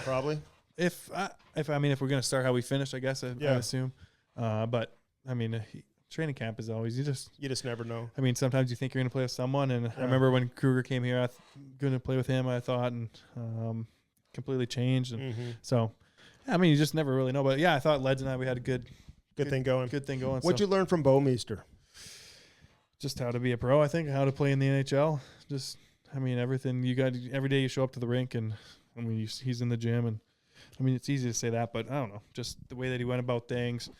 probably. If we're gonna start how we finished, I guess I assume. But I mean, training camp is always you just never know. I mean, sometimes you think you're gonna play with someone, and I remember when Kruger came here, gonna play with him. I thought, and completely changed, and so I mean, you just never really know. But yeah, I thought Leds and we had a good thing going. Good thing going. What'd you learn from Bowmeister? Just how to be a pro, I think, how to play in the NHL. Just, I mean, everything you got every day you show up to the rink, and I mean, he's in the gym, and I mean, it's easy to say that, but I don't know, just the way that he went about things,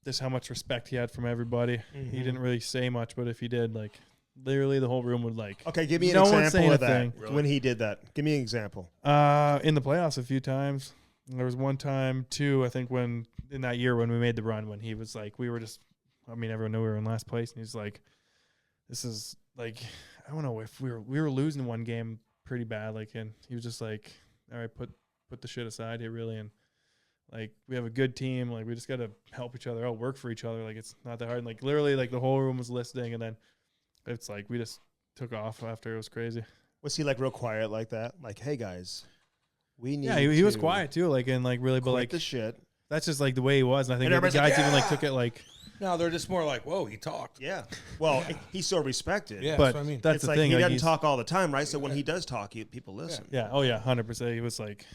just how much respect he had from everybody. He didn't really say much, but if he did, like, literally the whole room would Okay, give me an example of that when he did that. Give me an example. In the playoffs a few times. There was one time, too, I think in that year when we made the run, when he was like, everyone knew we were in last place, and he's like, this is like, I don't know if we were losing one game pretty bad, like, and he was just like, all right, put the shit aside here, really, and like, we have a good team, like, we just got to help each other out, work for each other, like, it's not that hard, and like, literally, like, the whole room was listening, and then it's like, we just took off after. It was crazy. Was he like real quiet like that? Like, hey guys, we need. Yeah, he was quiet too, like, and like really, but like the shit. That's just like the way he was, and I think the guys even like took it like. No, they're just more like, whoa, he talked. Yeah. Well, he's so respected. Yeah, but that's what I mean. That's it's the like thing. he like, doesn't talk all the time, right? So when he does talk, people listen. Yeah. Oh yeah, 100%. He was like,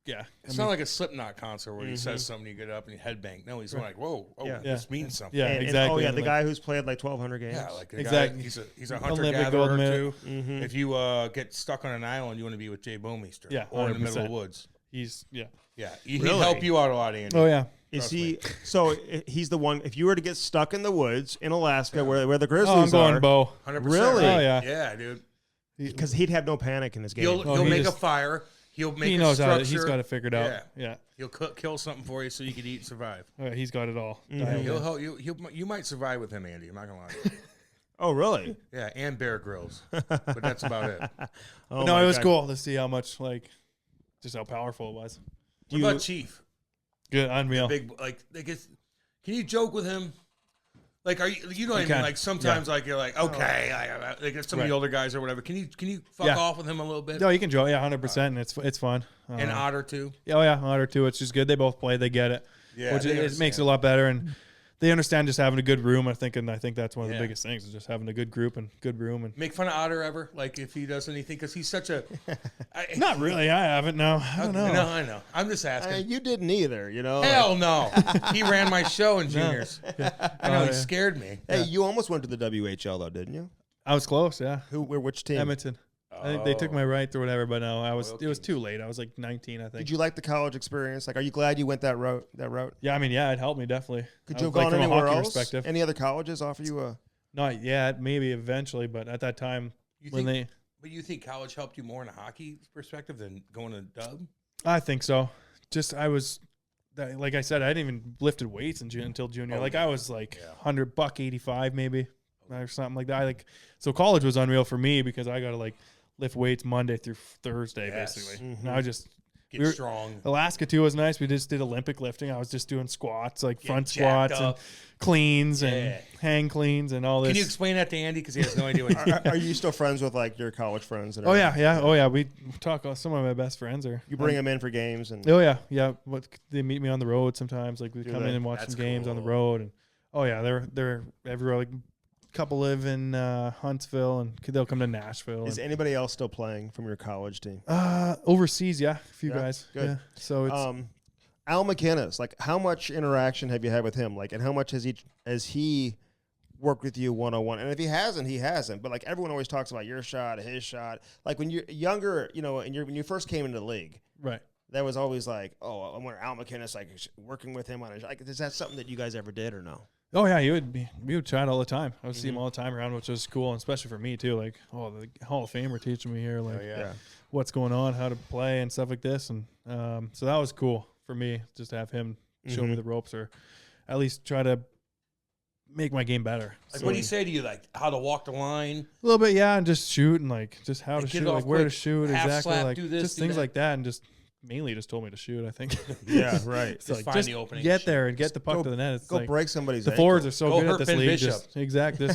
yeah. It's not like a Slipknot concert where he says something, you get up and you headbang. No, he's like, whoa, this means something. Yeah, exactly. And, the guy who's played like 1,200 games. Yeah, like exactly. He's a hunter-gatherer too. If you get stuck on an island, you want to be with Jay Bowmeister. Yeah, or in the middle of the woods. Yeah. He'd help you out a lot, Andy. Oh yeah. Is he? So he's the one. If you were to get stuck in the woods in Alaska, where the Grizzlies I'm going Bo. 100%. Really? Oh yeah. Yeah, dude. Because he'd have no panic in his game. He'll make a fire. He'll make he a knows structure. how he's got it figured out. Yeah. He'll kill something for you so you can eat and survive. He's got it all. He'll help you. You might survive with him, Andy. I'm not gonna lie to you. Oh really? Yeah, and Bear Grylls, but that's about it. But no, it was cool to see how much just how powerful it was. What about Chief? Good, unreal. Big can you joke with him? Like, are you know what I mean? Like sometimes, like you're like, okay, like if some of the older guys or whatever. Can you fuck off with him a little bit? No, you can joke. Yeah, 100%, and it's fun. And Otter too. Yeah, Otter too. It's just good. They both play. They get it. Yeah, which it makes it a lot better, and they understand just having a good room. I think that's one of the biggest things is just having a good group and good room. And make fun of Otter ever, like if he does anything, because he's such a. Not really. I haven't. No, I don't know. No, I know. I'm just asking. You didn't either. You know. Hell no. He ran my show in juniors. I know he scared me. Hey, you almost went to the WHL though, didn't you? I was close. Yeah. Which team? Edmonton. I think they took my rights or whatever, but no, it was too late. I was like 19, I think. Did you like the college experience? Like, are you glad you went that route? Yeah, I mean, yeah, it helped me definitely. Could you have gone anywhere else? Any other colleges offer you a? Not yet, maybe eventually, but at that time, But you think college helped you more in a hockey perspective than going to Dub? I think so. Just like I said, I didn't even lifted weights until junior. I was like $100 maybe or something like that. So college was unreal for me because I got to lift weights Monday through Thursday, basically. And I just get strong. Alaska too was nice. We just did Olympic lifting. I was just doing squats, front squats and cleans and hang cleans and all this. Can you explain that to Andy because he has no idea what? Are you still friends with your college friends? Oh yeah. We talk. Some of my best friends are. You bring them in for games and. Oh yeah. They meet me on the road sometimes. We come in and watch some games on the road and. Oh yeah, they're everywhere. Couple live in Huntsville, and they'll come to Nashville. Is anybody else still playing from your college team? Overseas, yeah, a few guys. Good. Yeah. So it's Al McInnes. How much interaction have you had with him? And how much has he worked with you one-on-one? And if he hasn't, he hasn't. But everyone always talks about your shot, his shot. When you're younger, and when you first came into the league, right? That was always I wonder Al McInnes working with him on his. Is that something that you guys ever did or no? Oh yeah, we would chat all the time. I would see him all the time around, which was cool, and especially for me too. The Hall of Famer teaching me here, what's going on, how to play, and stuff like this. And so that was cool for me, just to have him show me the ropes, or at least try to make my game better. What do you say to you, how to walk the line? A little bit, yeah, and just shoot, and just how to shoot, where quick, to shoot, half exactly, slap, do this, just do things that. like that, and just mainly just told me to shoot. I think. Yeah, right. It's Just like, find just the opening get and there and get the puck to the net. It's Go like, break somebody's the ankle. forwards are so Go good hurt at this Finn league. Bishop. Exactly.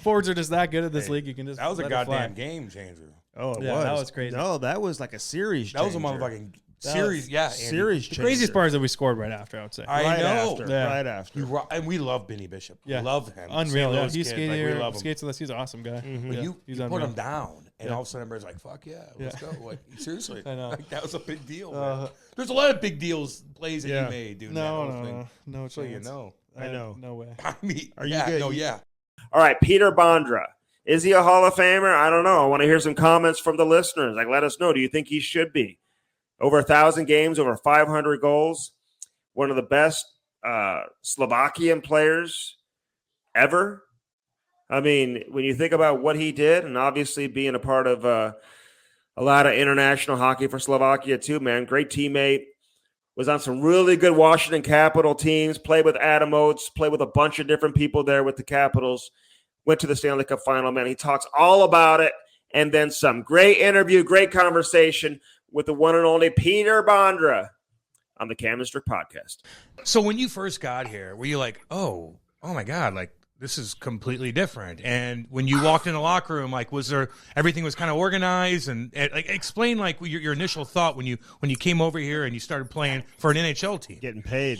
Forwards are just that good at this league. You can just That was a let it fly. goddamn game changer. Oh, it Yeah, was. that was crazy. No, that was like a series. That was a changer. motherfucking That series. was- Yeah, Andy. Series. The changer. craziest part is that we scored right after. I would say. I right know. after. Yeah. Right after. And we love Benny Bishop. Yeah. Love him. Unreal. St. Yeah, Louis he's kid. skating Like, we here. love him. Skates with us. He's an awesome guy. Mhm. But Yeah, you he's put unreal. him down, and Yeah. all of a sudden everybody's like, "Fuck yeah, let's go!" Like seriously, I know. Like, that was a big deal. Man. There's a lot of big deals plays that you made, dude. No So you chance. know. I know. No way. I mean, Are you yeah, good? no, yeah. All right, Peter Bondra. Is he a Hall of Famer? I don't know. I want to hear some comments from the listeners. Like, let us know. Do you think he should be? Over 1,000 games, over 500 goals. One of the best Slovakian players ever. I mean, when you think about what he did, and obviously being a part of a lot of international hockey for Slovakia too, man. Great teammate. Was on some really good Washington Capital teams. Played with Adam Oates. Played with a bunch of different people there with the Capitals. Went to the Stanley Cup final, man. He talks all about it and then some. Great interview, great conversation with the one and only Peter Bondra on the Cam and Strick podcast. So when you first got here, were you like, oh my God, like this is completely different? And when you walked in the locker room, like was there everything was kind of organized and like explain like your initial thought when you came over here and you started playing for an NHL team, Getting paid.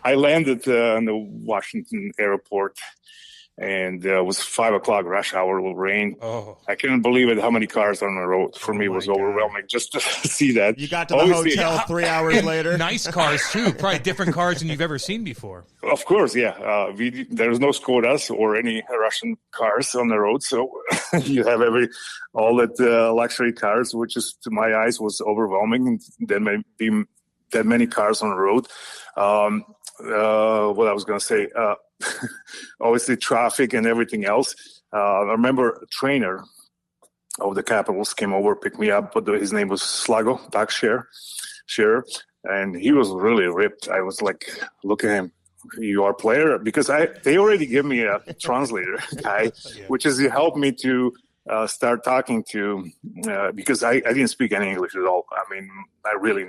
I landed on the Washington airport, and it was 5 o'clock rush hour with rain. Oh, I couldn't believe it how many cars on the road. For me, it was overwhelming just to see that. You got to the hotel 3 hours later. Nice cars too, probably different cars than you've ever seen before. Of course, yeah. There's no Skodas or any Russian cars on the road, so you have all that luxury cars, which is to my eyes was overwhelming. And there may be that many cars on the road. What I was going to say, obviously traffic and everything else. I remember a trainer of the Capitals came over, picked me up, but his name was Slago, Doug Scherer, and he was really ripped. I was like, look at him. You are a player? Because they already give me a translator guy, which is to help me to start talking to, because I didn't speak any English at all. I mean,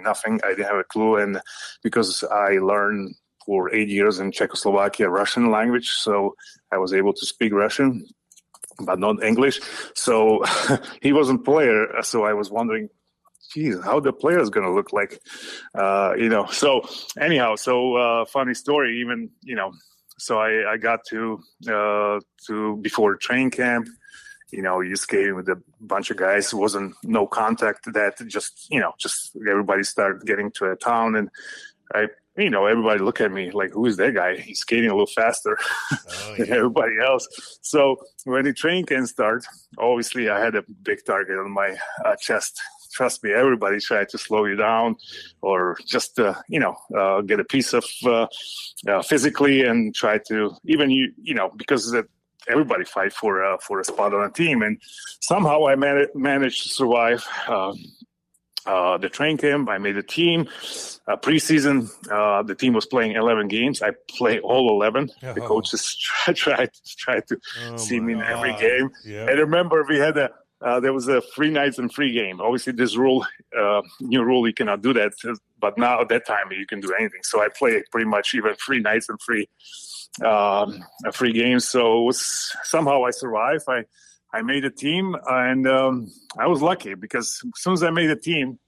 nothing. I didn't have a clue. And because I learned for 8 years in Czechoslovakia, Russian language. So I was able to speak Russian, but not English. So he wasn't a player. So I was wondering, geez, how the player is going to look like, So anyhow, funny story, even, so I got to before train camp, you skating with a bunch of guys. It wasn't no contact that just everybody started getting to a town. And everybody look at me like, who is that guy? He's skating a little faster than everybody else. So when the train can start, obviously I had a big target on my chest. Trust me, everybody tried to slow you down or just, get a piece of physically and try to even, because everybody fight for a spot on a team. And somehow I managed to survive the train camp. I made a team. Preseason, the team was playing 11 games. I played all 11. The coaches tried to see me in every game. Yeah. And remember, we had there was a free nights and free game. Obviously, this new rule, you cannot do that. But now at that time, you can do anything. So I played pretty much even free nights and free games. So somehow I survived. I made a team, and I was lucky because as soon as I made a team,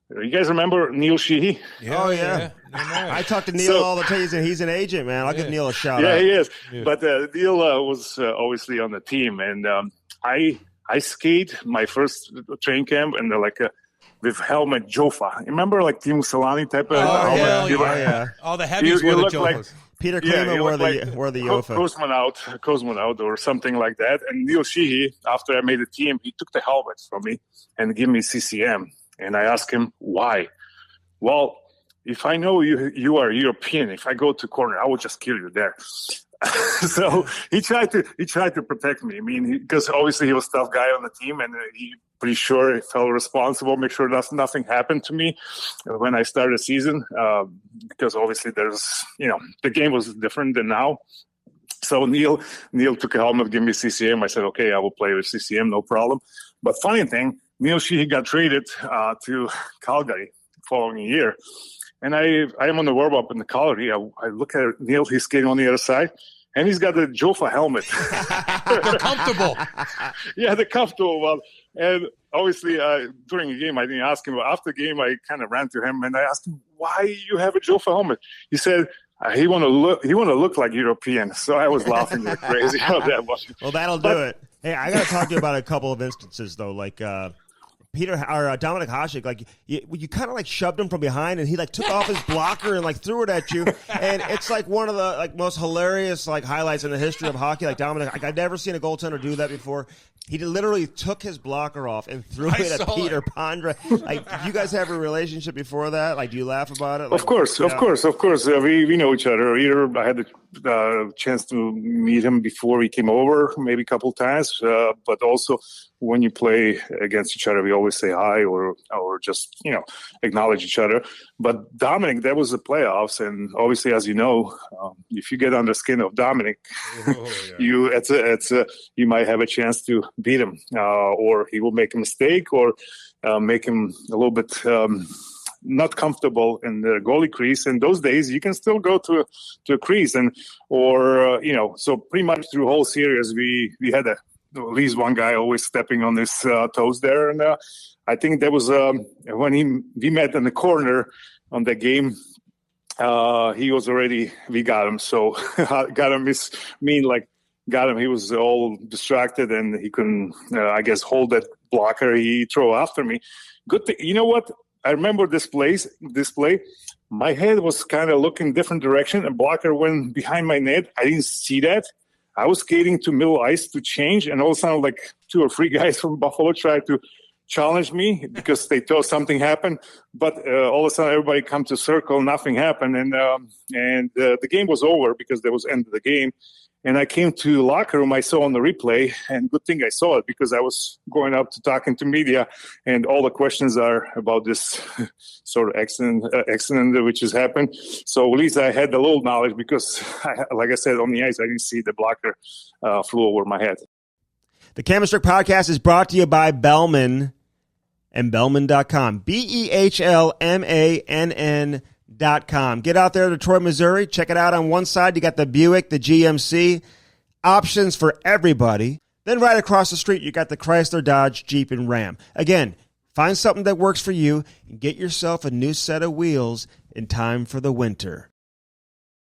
you guys remember Neil Sheehy? Yeah. I talk to Neil all the time. He's an agent, man. I'll give Neil a shout out. Yeah, he is. Yeah. But Neil was obviously on the team, and I skate my first train camp, and they're like with helmet Jofa. Remember, like Team Solani type of helmet? Yeah. All the heavies were the Jofas. Like, Peter Kleeman wore the Jofa. Cosmonaut or something like that. And Neil Sheehy, after I made the team, he took the helmet from me and gave me CCM. And I asked him, why? Well, if I know you are European, if I go to corner, I will just kill you there. So he tried to protect me. I mean, because obviously he was a tough guy on the team, and he pretty sure he felt responsible, make sure nothing happened to me when I started the season. Because obviously the game was different than now. So Neil took a helmet, gave me CCM. I said, okay, I will play with CCM, no problem. But funny thing, Neil Sheehy got traded to Calgary following year. And I am on the warm-up in the Calgary. I look at Neil, he's skating on the other side, and he's got the Jofa helmet. They're comfortable. Yeah, the comfortable one. And obviously, during the game, I didn't ask him. But after the game, I kind of ran to him and I asked him, "Why you have a Jofa helmet?" He said, "He want to look like European." So I was laughing like crazy about that one. Well, that'll do it. Hey, I got to talk to you about a couple of instances though, like Peter or Dominic Hasek, like you kind of like shoved him from behind, and he like took off his blocker and like threw it at you, and it's like one of the like most hilarious like highlights in the history of hockey. Like Dominic, like, I've never seen a goaltender do that before. He literally took his blocker off and threw it at Peter Bondra. Like, you guys have a relationship before that? Like, do you laugh about it? Like, of course. We know each other. Either I had the chance to meet him before he came over, maybe a couple times. But also when you play against each other, we always say hi or just acknowledge each other. But Dominic, that was the playoffs, and obviously, as you know, if you get under the skin of Dominic, you might have a chance to beat him, or he will make a mistake, or make him a little bit not comfortable in the goalie crease. In those days, you can still go to a crease, so pretty much through the whole series, we had at least one guy always stepping on his toes there, and I think that was when we met in the corner on the game. He was already, we got him. So got him got him. He was all distracted and he couldn't, I guess, hold that blocker he threw after me. Good thing. You know what? I remember this play. My head was kind of looking different direction, and blocker went behind my net. I didn't see that. I was skating to middle ice to change, and all of a sudden, like 2 or 3 guys from Buffalo tried to challenge me because they thought something happened. But all of a sudden, everybody come to circle, nothing happened, and the game was over because that was the end of the game. And I came to the locker room. I saw on the replay, and good thing I saw it because I was going up to talking to media, and all the questions are about this sort of accident which has happened. So at least I had a little knowledge because, like I said, on the ice, I didn't see the blocker flew over my head. The Cam and Strick podcast is brought to you by Bellman and Bellman.com. BEHLMANN.com. Get out there to Detroit, Missouri. Check it out. On one side, you got the Buick, the GMC. Options for everybody. Then right across the street, you got the Chrysler, Dodge, Jeep, and Ram. Again, find something that works for you and get yourself a new set of wheels in time for the winter.